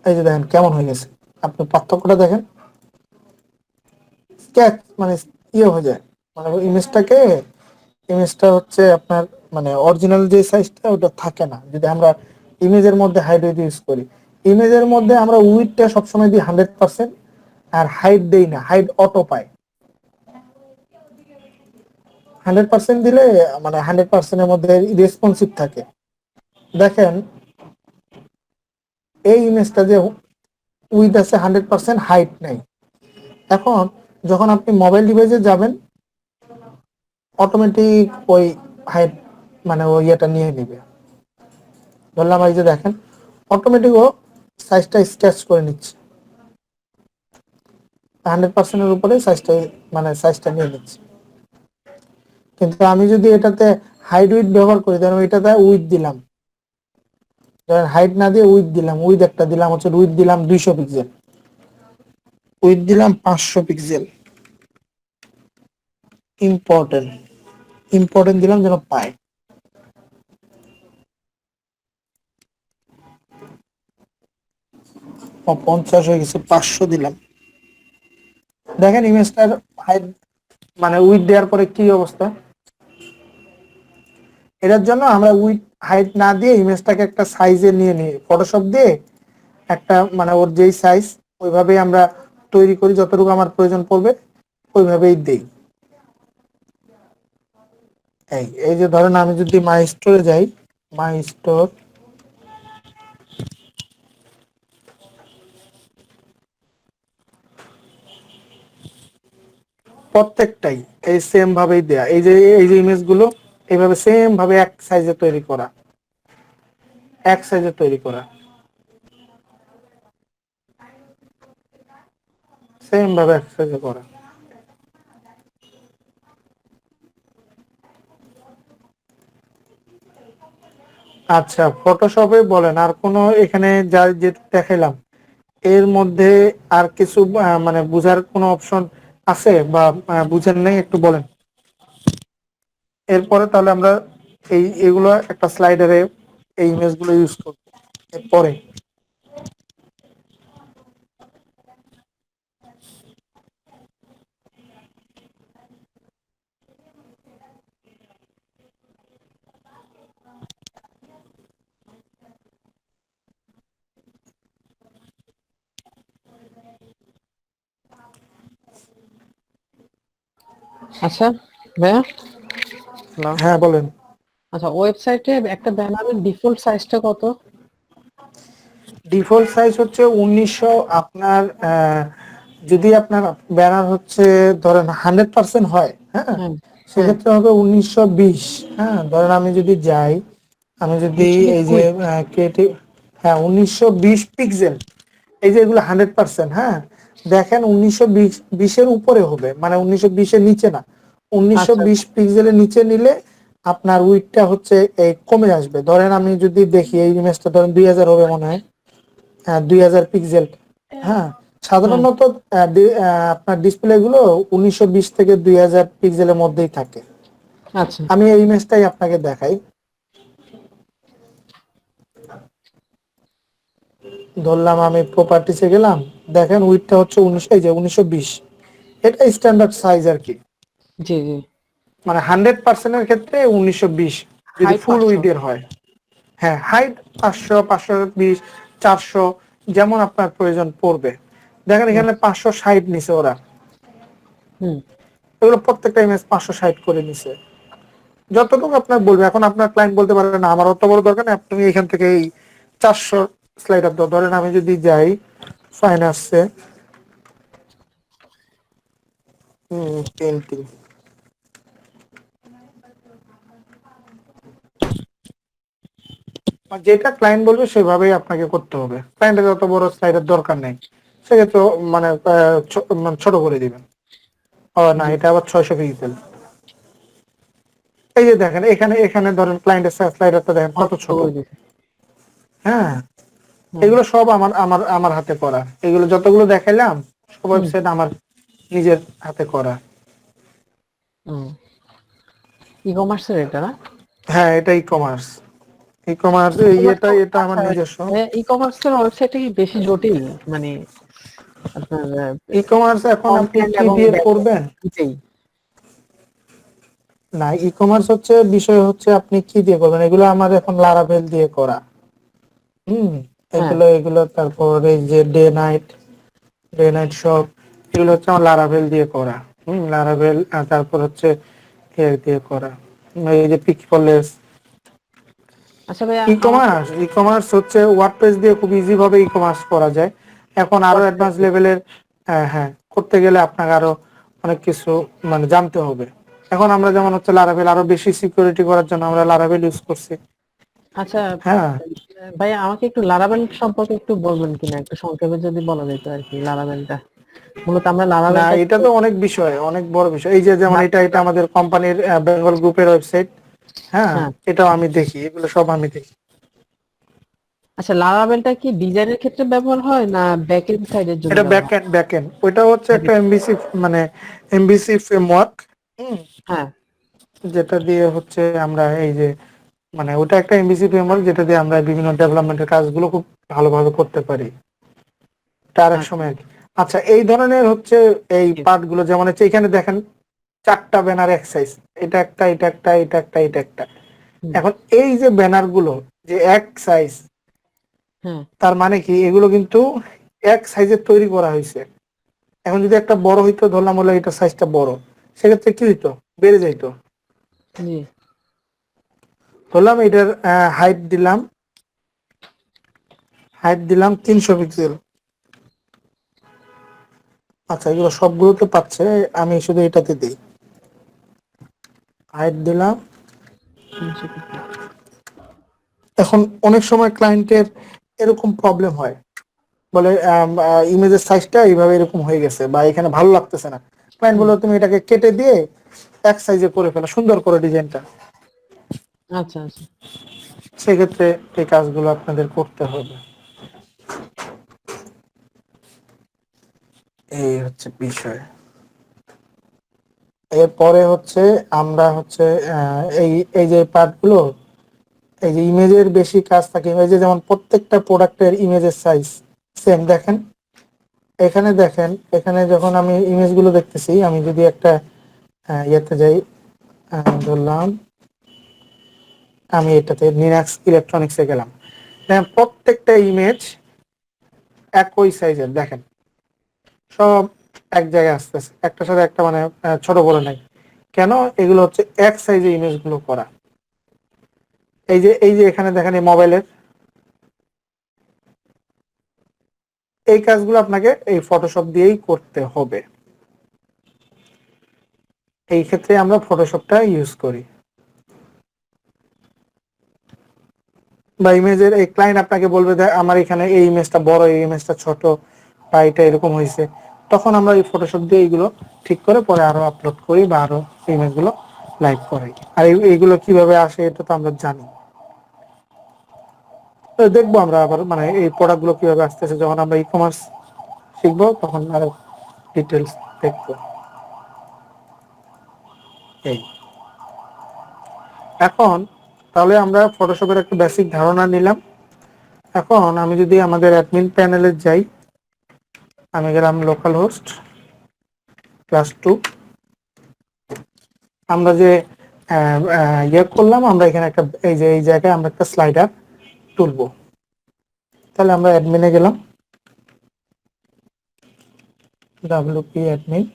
এই যে দেখেন কেমন হয়ে গেছে, আপনি পার্থক্যটা দেখেন, স্কেচ মানে ইয়ে হয়ে যায়, মানে ইমেজটা হচ্ছে আপনার মানে অরিজিনাল যে সাইজটা ওটা থাকে না যদি আমরা ইমেজের মধ্যে হাইট ইউজ করি। ইমেজের মধ্যে আমরা উইডটা সবসময় দিই 100%, আর হাইট দেই না, হাইট অটো পায়। 100% দিলে মানে 100%-এর মধ্যে রেসপন্সিভ থাকে। দেখেন এই ইমেজটা যে উইড আছে 100%, হাইট নাই। এখন যখন আপনি মোবাইল ডিভাইসে যাবেন অটোমেটিক ওই হাইট মানে ওই ইয়েটা নিয়ে নিবে। ধরলাম এই যে দেখেন অটোমেটিক ও সাইজটা স্কেচ করে নিচ্ছে, 100%-এর উপরে সাইজটা মানে সাইজটা নিয়ে নিচ্ছে। কিন্তু আমি যদি এটাতে হাইট উইড ব্যবহার করি, ধরুন এটাতে উইড দিলাম, ধরেন হাইট না দিয়ে উইড দিলাম, উইড একটা দিলাম হচ্ছে উইড দিলাম 200 পিক্সেল, উইড দিলাম 500 পিক্সেল, ইম্পর্টেন্ট ইম্পর্টেন্ট দিলাম যেন পায়। ও 50 হয়ে গেছে, 500 দিলাম। দেখেন ইমেজটার হাইট মানে উইথ দেওয়ার পরে কি অবস্থা। এটার জন্য আমরা উইথ হাইট না দিয়ে ইমেজটাকে একটা সাইজে নিয়ে নিই, ফটোশপ দিয়ে একটা মানে ওর যেই সাইজ ওইভাবেই আমরা তৈরি করি, যতটুকু আমার প্রয়োজন পড়বে ওইভাবেই দেই। এই যে ধরেন আমি যদি মাই স্টোরে যাই, মাই স্টোর, প্রত্যেকটাই এই সেম ভাবেই দেয়া। এই যে ইমেজ গুলো এইভাবে সেম ভাবে এক সাইজে তৈরি করা, এক সাইজে তৈরি করা, সেম ভাবে এক সাইজে করা। আচ্ছা, ফটোশপে বলেন আর কোনো এখানে যা যেটা দেখাইলাম এর মধ্যে আর কিছু মানে বুঝার কোনো অপশন আছে বা বুঝেন নাই একটু বলেন। এরপরে তাহলে আমরা এগুলো একটা স্লাইডারে এই ইমেজ গুলো ইউজ করবো এরপরে। আচ্ছা ভাইয়া, হ্যাঁ বলেন। আচ্ছা ওয়েবসাইটে একটা ব্যানারের ডিফল্ট সাইজটা কত? ডিফল্ট সাইজ হচ্ছে 1900। আপনার যদি আপনার ব্যানার হচ্ছে ধরেন 100% হয়, হ্যাঁ, হ্যাঁ, হ্যাঁ, সেক্ষেত্রে হবে 1920। হ্যাঁ, ধরেন আমি যদি যাই, আমি যদি এই যে 120 ক্রিয়েটিভ, হ্যাঁ 1920 পিক্সেল, এই যে এগুলো 100%, হ্যাঁ দেখেন 1920 এর উপরে হবে, মানে 1920 এর নিচে না। আচ্ছা 1920 পিক্সেলের নিচে নিলে আপনার উইডটা হচ্ছে এই কমে আসবে। ধরেন আমি যদি দেখি এই ইমেজটা ধরেন 2000 হবে মনে হয়, 2000 পিক্সেল। হ্যাঁ, হ্যাঁ, সাধারণত আপনার ডিসপ্লে গুলো 1920 থেকে 2000 পিক্সেলের মধ্যেই থাকে। আচ্ছা আমি এই ইমেজটাই আপনাকে দেখাই। ধরলাম আমি প্রপার্টিসে গেলাম, দেখেন উইডটা হচ্ছে 19, এই যে 1920, এটা স্ট্যান্ডার্ড সাইজ আর কি। জি জি। মানে 100% এর ক্ষেত্রে 1920 যদি হাইট ফুল 500। উইডের হয়। হ্যাঁ, হাইট 500, 520, 400, যেমন আপনার প্রয়োজন পড়বে। দেখেন এখানে 560 নিছে ওরা, হুম। এগুলো প্রত্যেকটা ইমেজ 560 করে নিছে। যতটুকু আপনার বলবে, এখন আপনার ক্লায়েন্ট বলতে পারে না আমার অত বড় দরকার নেই, আপনি এখান থেকে এই 400 স্লাইডার দাও। ধরেন আমি যদি যাই ফাইন আসছে পেন্টিং, যেটা ক্লায়েন্ট বলবে সেভাবেই আপনাকে করতে হবে। ক্লায়েন্টের যত বড় স্লাইডের দরকার নেই, সেক্ষেত্রে মানে মানে ছোট করে দিবেন। ও না, জি এটা আবার 600 পিক্সেল। এই যে দেখেন এখানে এখানে ধরেন ক্লায়েন্টের স্লাইডারটা দেখেন কত অনেক ছোট ছোট। করে দিছে। হ্যাঁ, হুম এগুলো সব আমার আমার আমার হাতে করা। এগুলো যতগুলো দেখাইলাম সব হুম ওয়েবসাইট আমার নিজের হাতে করা। হুম। ই কমার্সের এটা না? হ্যাঁ, এটা ই কমার্স। ই কমার্স এটা এটা আমার আচ্ছা, নিজস্ব। ই কমার্সের ওয়েবসাইটটা কি বেশি জটিল? মানে আপনার ই কমার্স এখন আপনি ফ্রন্ট-এন্ড কি এবং দিয়ে ব্যাক-এন্ড করবেন? দুইটাই? না, ই কমার্স হচ্ছে বিষয় হচ্ছে আপনি কি দিয়ে করবেন। এগুলো আমার এখন লারাভেল দিয়ে করা। হুম, হ্যাঁ, এগুলো তারপরে যে ডে নাইট শপ, এগুলো হচ্ছে আমার লারাভেল দিয়ে করা। লারাভেল, তারপর হচ্ছে এর দিয়ে করা, এই যে পিকফলেস। আচ্ছা ভাইয়া আমাকে ই কমার্স হচ্ছে ওয়ার্ডপ্রেস দিয়ে খুব ইজি ভাবে ই কমার্স করা যায়। এখন আরো অ্যাডভান্স লেভেলের, হ্যাঁ হ্যাঁ, করতে গেলে আপনাকে আরো অনেক কিছু মানে জানতে হবে। এখন আমরা যেমন হচ্ছে লারাভেল আরো বেশি সিকিউরিটি করার জন্য আমরা লারাভেল ইউজ করছি। আচ্ছা হ্যাঁ, ভাইয়া আমাকে একটু লারাভেল সম্পর্কে একটু বলবেন কিনা, একটু সংক্ষেপে যদি বলা যেত আর কি। লারাভেলটা মূলত আমরা না লারাভেলটা এটা তো অনেক বিষয়, অনেক বড় বিষয়। এই যে যেমন এটা এটা আমাদের কোম্পানির বেঙ্গল গ্রুপের ওয়েবসাইট। হ্যাঁ, হ্যাঁ। এটাও আমি দেখি, এগুলো সব আমি দেখি। আচ্ছা লারাভেলটা কি ডিজাইনের ক্ষেত্রে ব্যবহার হয় না ব্যাক এন্ড সাইডের জন্য এটা ব্যবহার ব্যাক এন্ড, ওইটা হচ্ছে হয়? একটা এমবিসি মানে এমবিসি ফ্রেমওয়ার্ক। হ্যাঁ যেটা দিয়ে হচ্ছে আমরা এই যে মানে ওটা একটা এমভিসি ফ্রেমওয়ার্ক যেটা দিয়ে আমরা বিভিন্ন ডেভেলপমেন্টের কাজগুলো খুব ভালোভাবে করতে পারি। তার এক আচ্ছা সময় আর কি। আচ্ছা, এই ধরনের হচ্ছে এই জি পার্ট গুলো যেমন হচ্ছে এখানে দেখেন 4টা ব্যানার এক সাইজ, এটা একটা, এটা একটা, এটা একটা, এটা একটা। হুম, এখন এই যে ব্যানার গুলো যে এক সাইজ, হ্যাঁ তার মানে কি এগুলো কিন্তু এক সাইজের তৈরি করা হয়েছে। এখন যদি একটা বড় হইতো, ধরলাম হলো এটা সাইজটা বড়, সেক্ষেত্রে কি হইতো, বেড়ে যাইতো। জি ধরলাম এটার হাইট দিলাম 300 পিক্সেল। আচ্ছা, এগুলো সবগুলোতে পাচ্ছে, আমি শুধু এটাতে দিই, হাইট দিলাম। 300 পিক্সেল। এখন অনেক সময় ক্লায়েন্টের এরকম প্রবলেম হয়, বলে ইমেজের সাইজটা এইভাবে এরকম হয়ে গেছে বা এখানে ভালো লাগতেছে না। ক্লায়েন্ট হুম, বলে তুমি এটাকে কেটে দিয়ে এক সাইজে করে ফেলা, সুন্দর করে ডিজাইনটা। আচ্ছা আচ্ছা সেক্ষেত্রে এই কাজগুলো আপনাদের করতে হবে। এই হচ্ছে বিষয়। এরপরে হচ্ছে আমরা হচ্ছে এই এই যে পার্টগুলো, এই যে ইমেজের বেশি কাজ থাকে, ইমেজে যেমন প্রত্যেকটা প্রোডাক্টের ইমেজের সাইজ সেম দেখেন। এখানে দেখেন, এখানে যখন আমি ইমেজগুলো দেখতেছি, আমি যদি একটা ইয়েতে যাই, ধরলাম আমি এটাতে লিনাক্স ইলেকট্রনিক্সে গেলাম, দেখেন প্রত্যেকটা ইমেজ একই সাইজের, দেখেন সব এক জায়গায় আসতেছে, একটার সাথে একটা, মানে ছোট বড় নাই। কেন? এগুলো হচ্ছে এক সাইজে ইমেজগুলো করা। এই যে এখানে দেখেন এই মোবাইলের এই কাজগুলো আপনাকে এই ফটোশপ দিয়েই করতে হবে। এই ক্ষেত্রে আমরা ফটোশপটা ইউজ করি। বা ইমেজের এই ক্লায়েন্ট আপনাকে বলবে যে আমার এখানে এই ইমেজটা বড়, এই ইমেজটা ছোট, বা এটা এরকম হয়েছে, তখন আমরা এই ফটোশপ দিয়ে এইগুলো ঠিক করে পরে আরো আপলোড করি বা আরো ইমেজগুলো লাইভ করাই। আর এইগুলো কিভাবে আসে এটা তো আমরা জানি। তো দেখবো আমরা আবার, মানে এই প্রোডাক্ট গুলো কিভাবে আসতেছে, যখন আমরা ই কমার্স শিখবো তখন আরো ডিটেলস দেখবো। এই এখন তাহলে আমরা ফটোশপের একটা বেসিক ধারণা নিলাম। এখন আমি যদি আমাদের অ্যাডমিন প্যানেলে যাই, আমি গেলাম লোকাল হোস্ট +2। আমরা যে ইয়ে করলাম, আমরা এখানে একটা এই যে এই জায়গায় আমরা একটা স্লাইডার তুলবো। তাহলে আমরা অ্যাডমিনে গেলাম, WP অ্যাডমিন।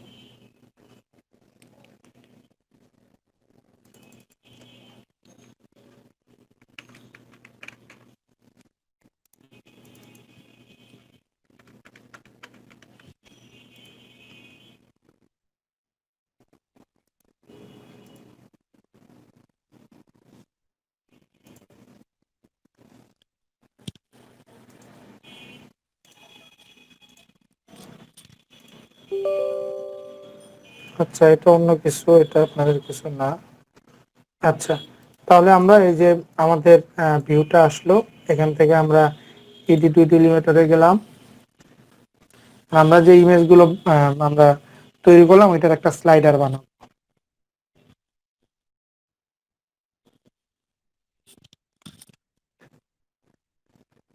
আচ্ছা, এটা অন্য কিছু, এটা আপনাদের কিছু না। আচ্ছা, তাহলে আমরা এই যে আমাদের ভিউটা আসলো, এখান থেকে আমরা এডিট উইথ এলিমেটরে গেলাম। আমরা যে ইমেজগুলো আমরা তৈরি করলাম, এটার একটা স্লাইডার বানাবো।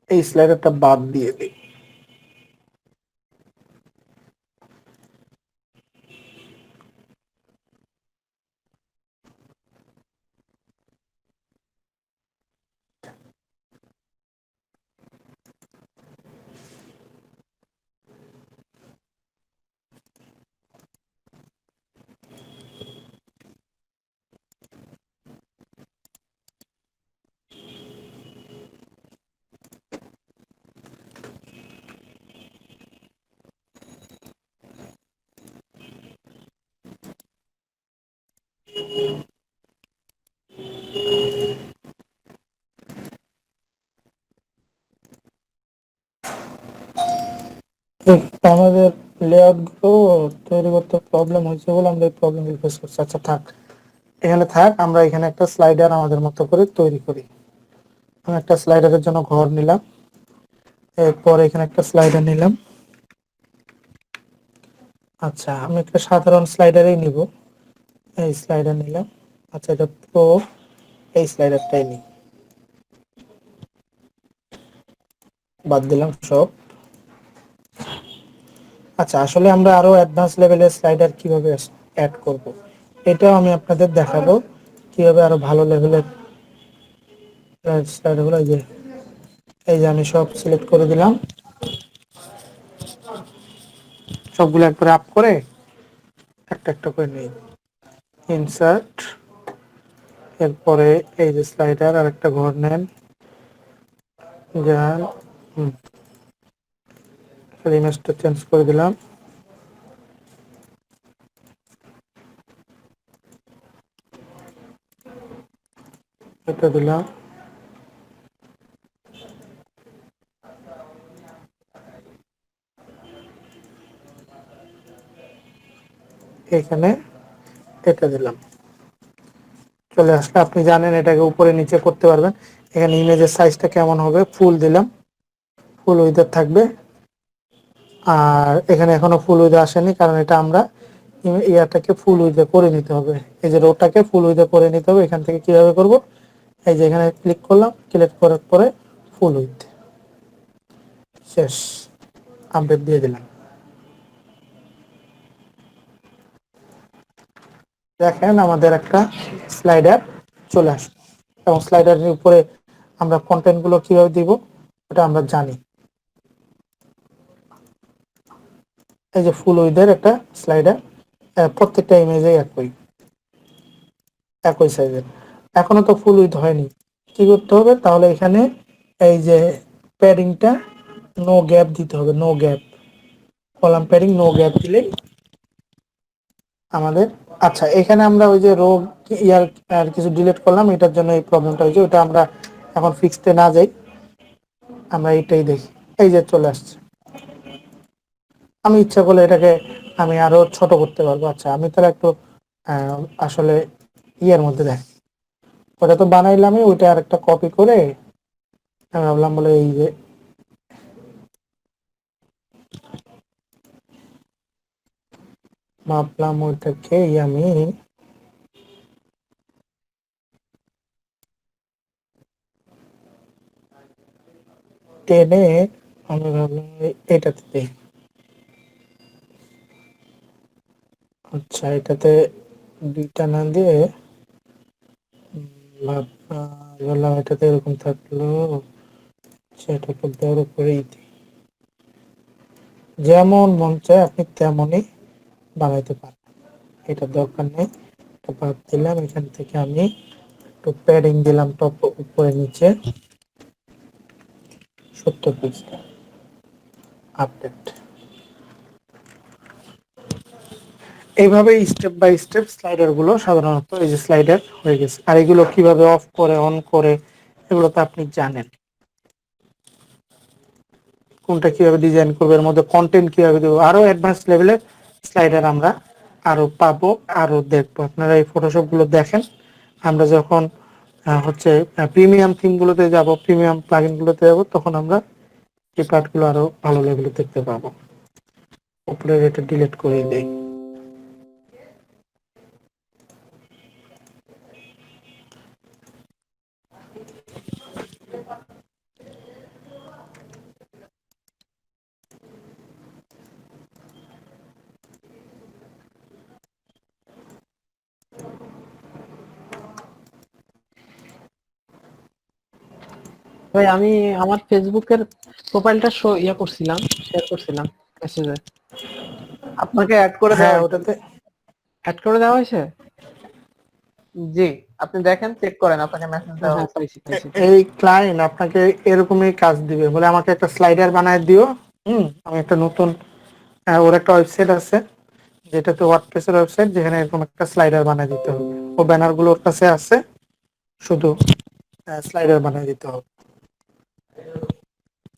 এই স্লাইডারটা বাদ দিয়ে দিই। আমাদের লেআউট গুলো তৈরি করতে প্রবলেম হয়েছে বলে আমরা এই প্রবলেম ফেস করছি। আচ্ছা থাক, এখানে থাক, আমরা এখানে একটা স্লাইডার আমাদের মতো করে তৈরি করি। আমি একটা স্লাইডারের জন্য ঘর নিলাম, এরপর এখানে একটা স্লাইডার নিলাম। আচ্ছা, আমি একটা সাধারণ স্লাইডারই নিব, এই স্লাইডার নিলাম। আচ্ছা, এটা তো এই স্লাইডারটাই নেই, বাদ দিলাম সব। আচ্ছা, আসলে আমরা আরো অ্যাডভান্স লেভেলের স্লাইডার কিভাবে অ্যাড করব, এটাও আমি আপনাদের দেখাবো কিভাবে আরো ভালো লেভেলের স্লাইডার গুলো। এই যে আমি সব সিলেক্ট করে দিলাম, সবগুলো একবারে আপ করে একটা একটা করে নিই। ইনসার্ট, এরপরে এই যে স্লাইডার আর একটা ঘর নেন, যান, ইমেজটা চেঞ্জ করে দিলাম। এটা দিলাম, এখানে এটা দিলাম, চলে আসলে আপনি জানেন এটাকে উপরে নিচে করতে পারবেন। এখানে ইমেজের সাইজটা কেমন হবে, ফুল দিলাম, ফুল উইডথ থাকবে। আর এখানে এখনো ফুল উইডথ আসেনি, কারণ এটা আমরা ইয়াটাকে ফুল উইডথ করে নিতে হবে। এই যে রোটাকে ফুল উইডথ করে নিতে হবে। এখান থেকে কিভাবে করব, এই যে এখানে ক্লিক করলাম, ক্লিক করার পরে ফুল উইডথ, শেষ, আপডেট দিয়ে দিলাম। দেখেন আমাদের একটা স্লাইডার চলে আসে, এবং স্লাইডারের উপরে আমরা কন্টেন্ট গুলো কিভাবে দিব ওটা আমরা জানি। এই যে ফুল উইডথের একটা স্লাইডার, প্রত্যেকটা ইমেজে একই সাইজের। এখনো তো ফুল উইডথ হয়নি, কি করতে হবে তাহলে, এখানে এই যে প্যাডিংটা নো গ্যাপ দিতে হবে, no gap, column padding no gap দিলেই আমাদের। আচ্ছা, এখানে আমরা ওই যে রো ইয়ার আর কিছু ডিলিট করলাম, এটার জন্য এই প্রবলেমটা হয়েছে। ওটা আমরা এখন ফিক্সতে না যাই, আমরা এইটাই দেখি। এই যে চলে আসছে, আমি ইচ্ছা করলে এটাকে আমি আরো ছোট করতে পারবো। আচ্ছা, আমি তাহলে একটু আসলে ইয়ের মধ্যে দেখ, ওটা তো বানাইলামই, ওইটা আর একটা কপি করে আমি ভাবলাম বলে এই যে ভাবলাম ওইটাকে আমি টেনে, আমি ভাবলাম এটাতে দিই। আচ্ছা, এটাতে দুইটা না দিয়ে ভাবলাম এটাতে এরকম থাকলো, সেটাকে বড় করেই দিই। যেমন মন চায় আপনি তেমনই বানাইতে পারেন, এটা দরকার নেই, এটা বাদ দিলাম। এখান থেকে আমি একটু প্যাডিং দিলাম, টপ উপরে নিচে 70 পিক্সেল, আপডেট। এইভাবে স্টেপ বাই স্টেপ স্লাইডার গুলো সাধারণত, এই যে স্লাইডার হয়ে গেছে। আর এগুলো কিভাবে অফ করে অন করে এগুলো তো আপনি জানেন, কোনটা কিভাবে ডিজাইন করবে, এর মধ্যে কন্টেন্ট কিভাবে দেবো। আরো অ্যাডভান্স লেভেলের স্লাইডার আমরা আরো পাবো, আরো দেখবো। আপনারা এই ফটোশপ গুলো দেখেন, আমরা যখন হচ্ছে প্রিমিয়াম থিম গুলোতে যাব, প্রিমিয়াম প্লাগইন গুলোতে যাব, তখন আমরা এই পার্ট গুলো আরো ভালো লেভেলে দেখতে পাবো। উপরে এটা ডিলিট করে দেই। ভাই আমি আমার ফেসবুকের প্রোফাইলটা করছিলাম, শেয়ার করছিলাম মেসেজে। আপনাকে অ্যাড করে দেওয়া হ্যাঁ, হয়েছে। ওটাতে অ্যাড করে দেওয়া হয়েছে? জি, আপনি দেখেন, চেক করেন, আপনাকে মেসেজ হ্যাঁ দেওয়া হ্যাঁ, হয়েছে। পাইছি পাইছি। এই ক্লায়েন্ট আপনাকে এরকমই কাজ দিবে, বলে আমাকে একটা স্লাইডার বানায় দিও। আমি একটা নতুন ওর একটা ওয়েবসাইট আছে, যেটাতে ওয়ার্ডপ্রেসের ওয়েবসাইট, যেখানে এরকম একটা স্লাইডার বানায় দিতে হবে। ও ব্যানার গুলো ওর কাছে আছে, শুধু স্লাইডার বানায় দিতে হবে।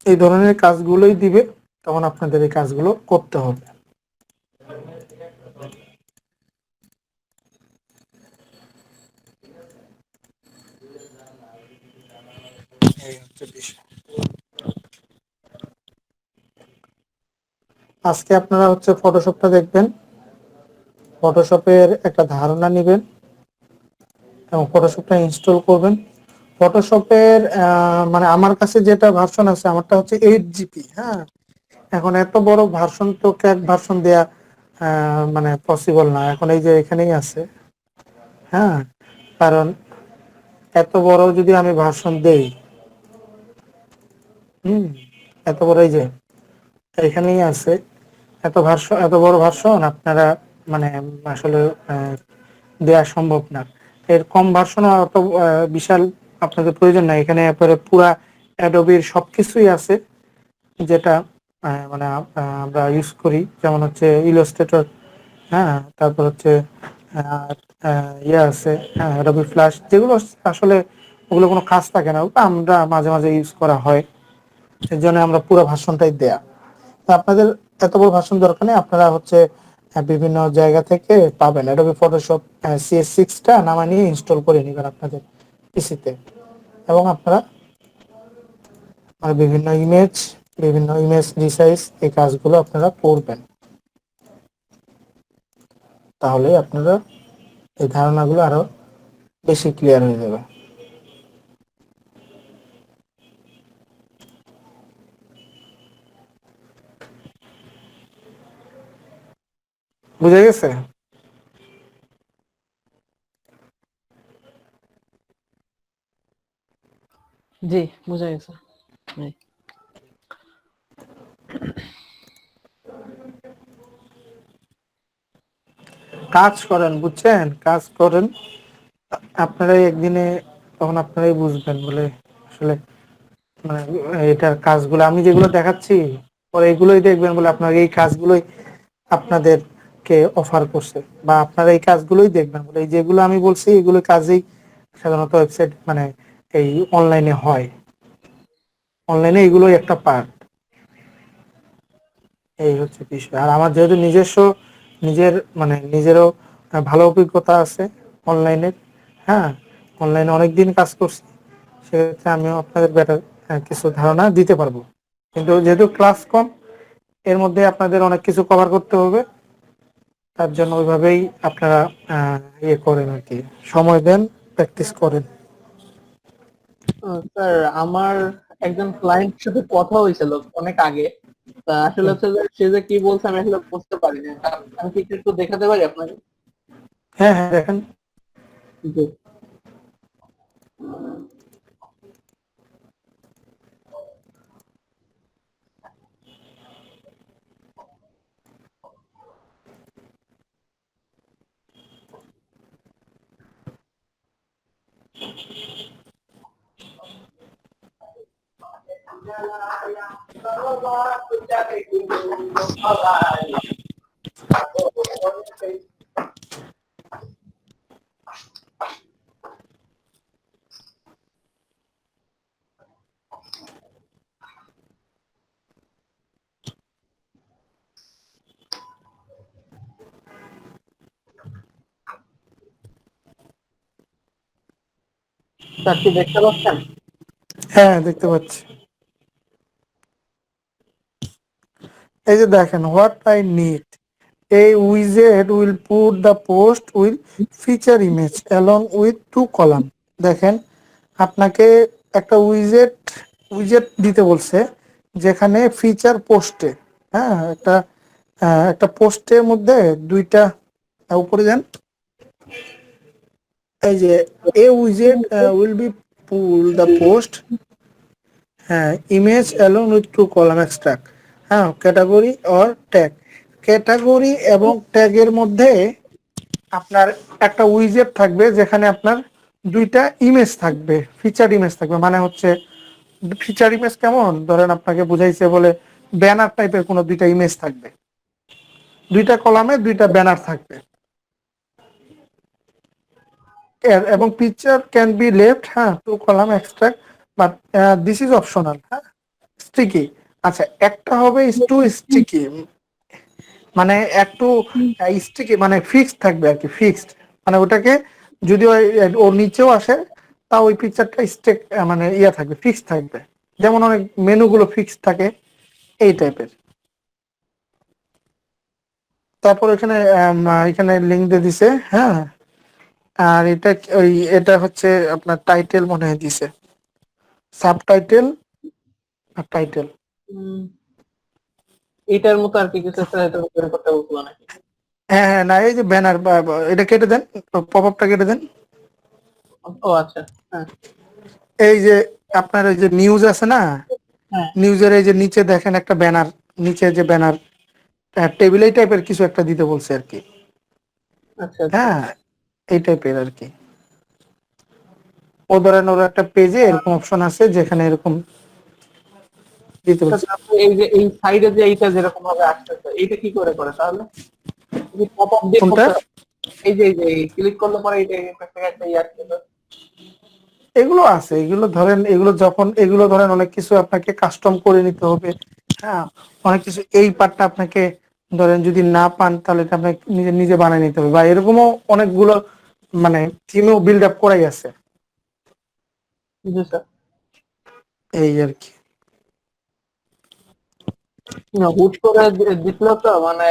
এই ধরনের কাজগুলোই দিবে, তখন আপনাদের এই কাজগুলো করতে হবে। এই হচ্ছে বিষয়। আজকে আপনারা হচ্ছে ফটোশপটা দেখবেন, ফটোশপের একটা ধারণা নেবেন, এবং ফটোশপটা ইনস্টল করবেন। ফটোশপের মানে আমার কাছে যেটা ভার্সন আছে আমারটা হচ্ছে 8 GB। হ্যাঁ, এখন এত বড় ভার্সন তো ক্র্যাক ভার্সন দেয়া মানে পসিবল না। এখন এই যে এখানেই আছে। হ্যাঁ, কারণ এত বড় যদি আমি ভার্সন দেই, হুম, এত বড় এই যে এখানেই আছে, এত বড় ভার্সন আপনারা মানে আসলে দেওয়া সম্ভব না। এর কম ভার্সন অত বিশাল আপনাদের প্রয়োজন নাই। এখানে এরপরে পুরা অ্যাডোবির সবকিছুই আছে যেটা মানে আমরা ইউজ করি, যেমন হচ্ছে ইলাস্ট্রেটর, হ্যাঁ, তারপর হচ্ছে ইয়ে আছে, হ্যাঁ, অ্যাডোবি ফ্ল্যাশ, যেগুলো আসলে ওগুলো কোনো কাজ থাকে না, ওটা আমরা মাঝে মাঝে ইউজ করা হয়, এর জন্য আমরা পুরো ভার্সনটাই দেয়া। তো আপনাদের এত বড় ভার্সন দরকার নেই, আপনারা হচ্ছে বিভিন্ন জায়গা থেকে পাবেন। অ্যাডোবি ফটোশপ CS6টা নামা নিয়ে ইনস্টল করে নেবেন আপনাদের পিসিতে, এবং আপনারা বিভিন্ন ইমেজ রিসাইজ এই কাজগুলো আপনারা করবেন। তাহলে আপনারা এই ধারণাগুলো আরো বেশি ক্লিয়ার হয়ে যাবে। বুঝে গেছে? জি, বুঝা গেছে। জি। কাজ করেন, বুঝছেন, কাজ করেন, আপনারাই একদিনে তখন আপনারাই বুঝবেন বলে আসলে মানে এটার কাজগুলো আমি যেগুলো দেখাচ্ছি পরে এগুলোই দেখবেন বলে আপনার এই কাজগুলোই আপনাদেরকে অফার করছে, বা আপনারা এই কাজগুলোই দেখবেন বলে এই যেগুলো আমি বলছি এগুলো কাজেই সাধারণত ওয়েবসাইট মানে এই অনলাইনে হয়, অনলাইনে এগুলোই একটা পার্ট। এই হচ্ছে বিষয়। আর আমার যেহেতু নিজের মানে নিজেরও ভালো অভিজ্ঞতা আছে অনলাইনের, হ্যাঁ, অনলাইনে অনেকদিন কাজ করছি, সেক্ষেত্রে আমিও আপনাদের বেটার কিছু ধারণা দিতে পারবো। কিন্তু যেহেতু ক্লাস কম, এর মধ্যে আপনাদের অনেক কিছু কভার করতে হবে, তার জন্য ওইভাবেই আপনারা ইয়ে করেন আর কি, সময় দেন, প্র্যাকটিস করেন। স্যার, আমার একজন ক্লায়েন্টের সাথে কথা হয়েছিল অনেক আগে। তা আসলে হচ্ছে যে সে যে কি বলছে আমি আসলে বুঝতে পারিনি। আমি কি একটু দেখাতে পারি আপনাকে? হ্যাঁ, হ্যাঁ, দেখেন। জি। স্যার কি দেখতে পাচ্ছেন? হ্যাঁ, দেখতে পাচ্ছি। এই যে দেখেন, what I need a widget will put the post will feature image along with 2 column। দেখেন, আপনাকে একটা উইজেট দিতে বলছে, যেখানে ফিচার পোস্টে, হ্যাঁ, একটা পোস্টের মধ্যে দুইটা, উপরে যান, এই যে a widget will be pull the post, হ্যাঁ, image along with 2 column extract, হ্যাঁ, ক্যাটাগরি অর ট্যাগ। ক্যাটাগরি এবং ট্যাগের মধ্যে আপনার একটা উইজেট থাকবে যেখানে আপনার দুইটা ইমেজ থাকবে, ফিচার ইমেজ থাকবে। মানে হচ্ছে ফিচার ইমেজ কেমন, ধরেন আপনাকে বুঝাইছে বলে ব্যানার টাইপের কোনো দুইটা ইমেজ থাকবে, 2টা কলামে 2টা ব্যানার থাকবে, এবং পিকচার ক্যান বি লেফট, হ্যাঁ, 2 column extract, but this is optional, হ্যাঁ, স্টিকি। আচ্ছা, একটা হবে টু স্টিকি, মানে একটু স্টিকি মানে ফিক্সড থাকবে আর কি, ফিক্সড, মানে ওটাকে যদি ওর নিচেও আসে তা ওই পিকচারটা স্টেক মানে ইয়া থাকবে, ফিক্সড থাকবে, যেমন অনেক মেনুগুলো ফিক্সড থাকে এই টাইপের। তারপর এখানে লিঙ্ক দিয়ে দিছে, হ্যাঁ, আর এটা হচ্ছে আপনার টাইটেল মনে হয় দিছে, সাবটাইটেল আর টাইটেল। উম, এটার মতো আর কি কিছু একটা হয়তো তৈরি করতে বলছিল নাকি? হ্যাঁ হ্যাঁ, না এই যে ব্যানার, এটা কেটে দেন, পপ আপটা কেটে দেন। ও আচ্ছা, হ্যাঁ এই যে আপনার ওই যে নিউজ আছে না, হ্যাঁ, নিউজের এই যে নিচে দেখেন একটা ব্যানার, নিচে যে ব্যানার টেবিল এই টাইপের কিছু একটা দিতে বলছে আর কি। আচ্ছা আচ্ছা। হ্যাঁ, এই টাইপের আর কি। ও ধরেন ওর একটা পেজে এরকম অপশন আছে যেখানে এরকম দিতে তো বলছে। তারপরে এই যে এই সাইডে যে এইটা যেরকম ভাবে আসতেছে, এইটা কি করে করে তাহলে? পপ আপ দিয়ে কোনটা? করতে হবে? এই যে ক্লিক করলে পরে এইটা একটা একটা ইয়ে আসতেছে। এগুলো আছে, এগুলো ধরেন, এগুলো ধরেন অনেক কিছু আপনাকে কাস্টম করে নিতে হবে। হ্যাঁ, অনেক কিছু এই পার্টটা আপনাকে ধরেন যদি না পান তাহলে এটা আপনাকে নিজে নিজে বানিয়ে নিতে হবে, বা এরকমও অনেকগুলো মানে থিমও বিল্ড আপ করাই আছে। জি স্যার। এই আর কি। হুট করে দিছিল তো মানে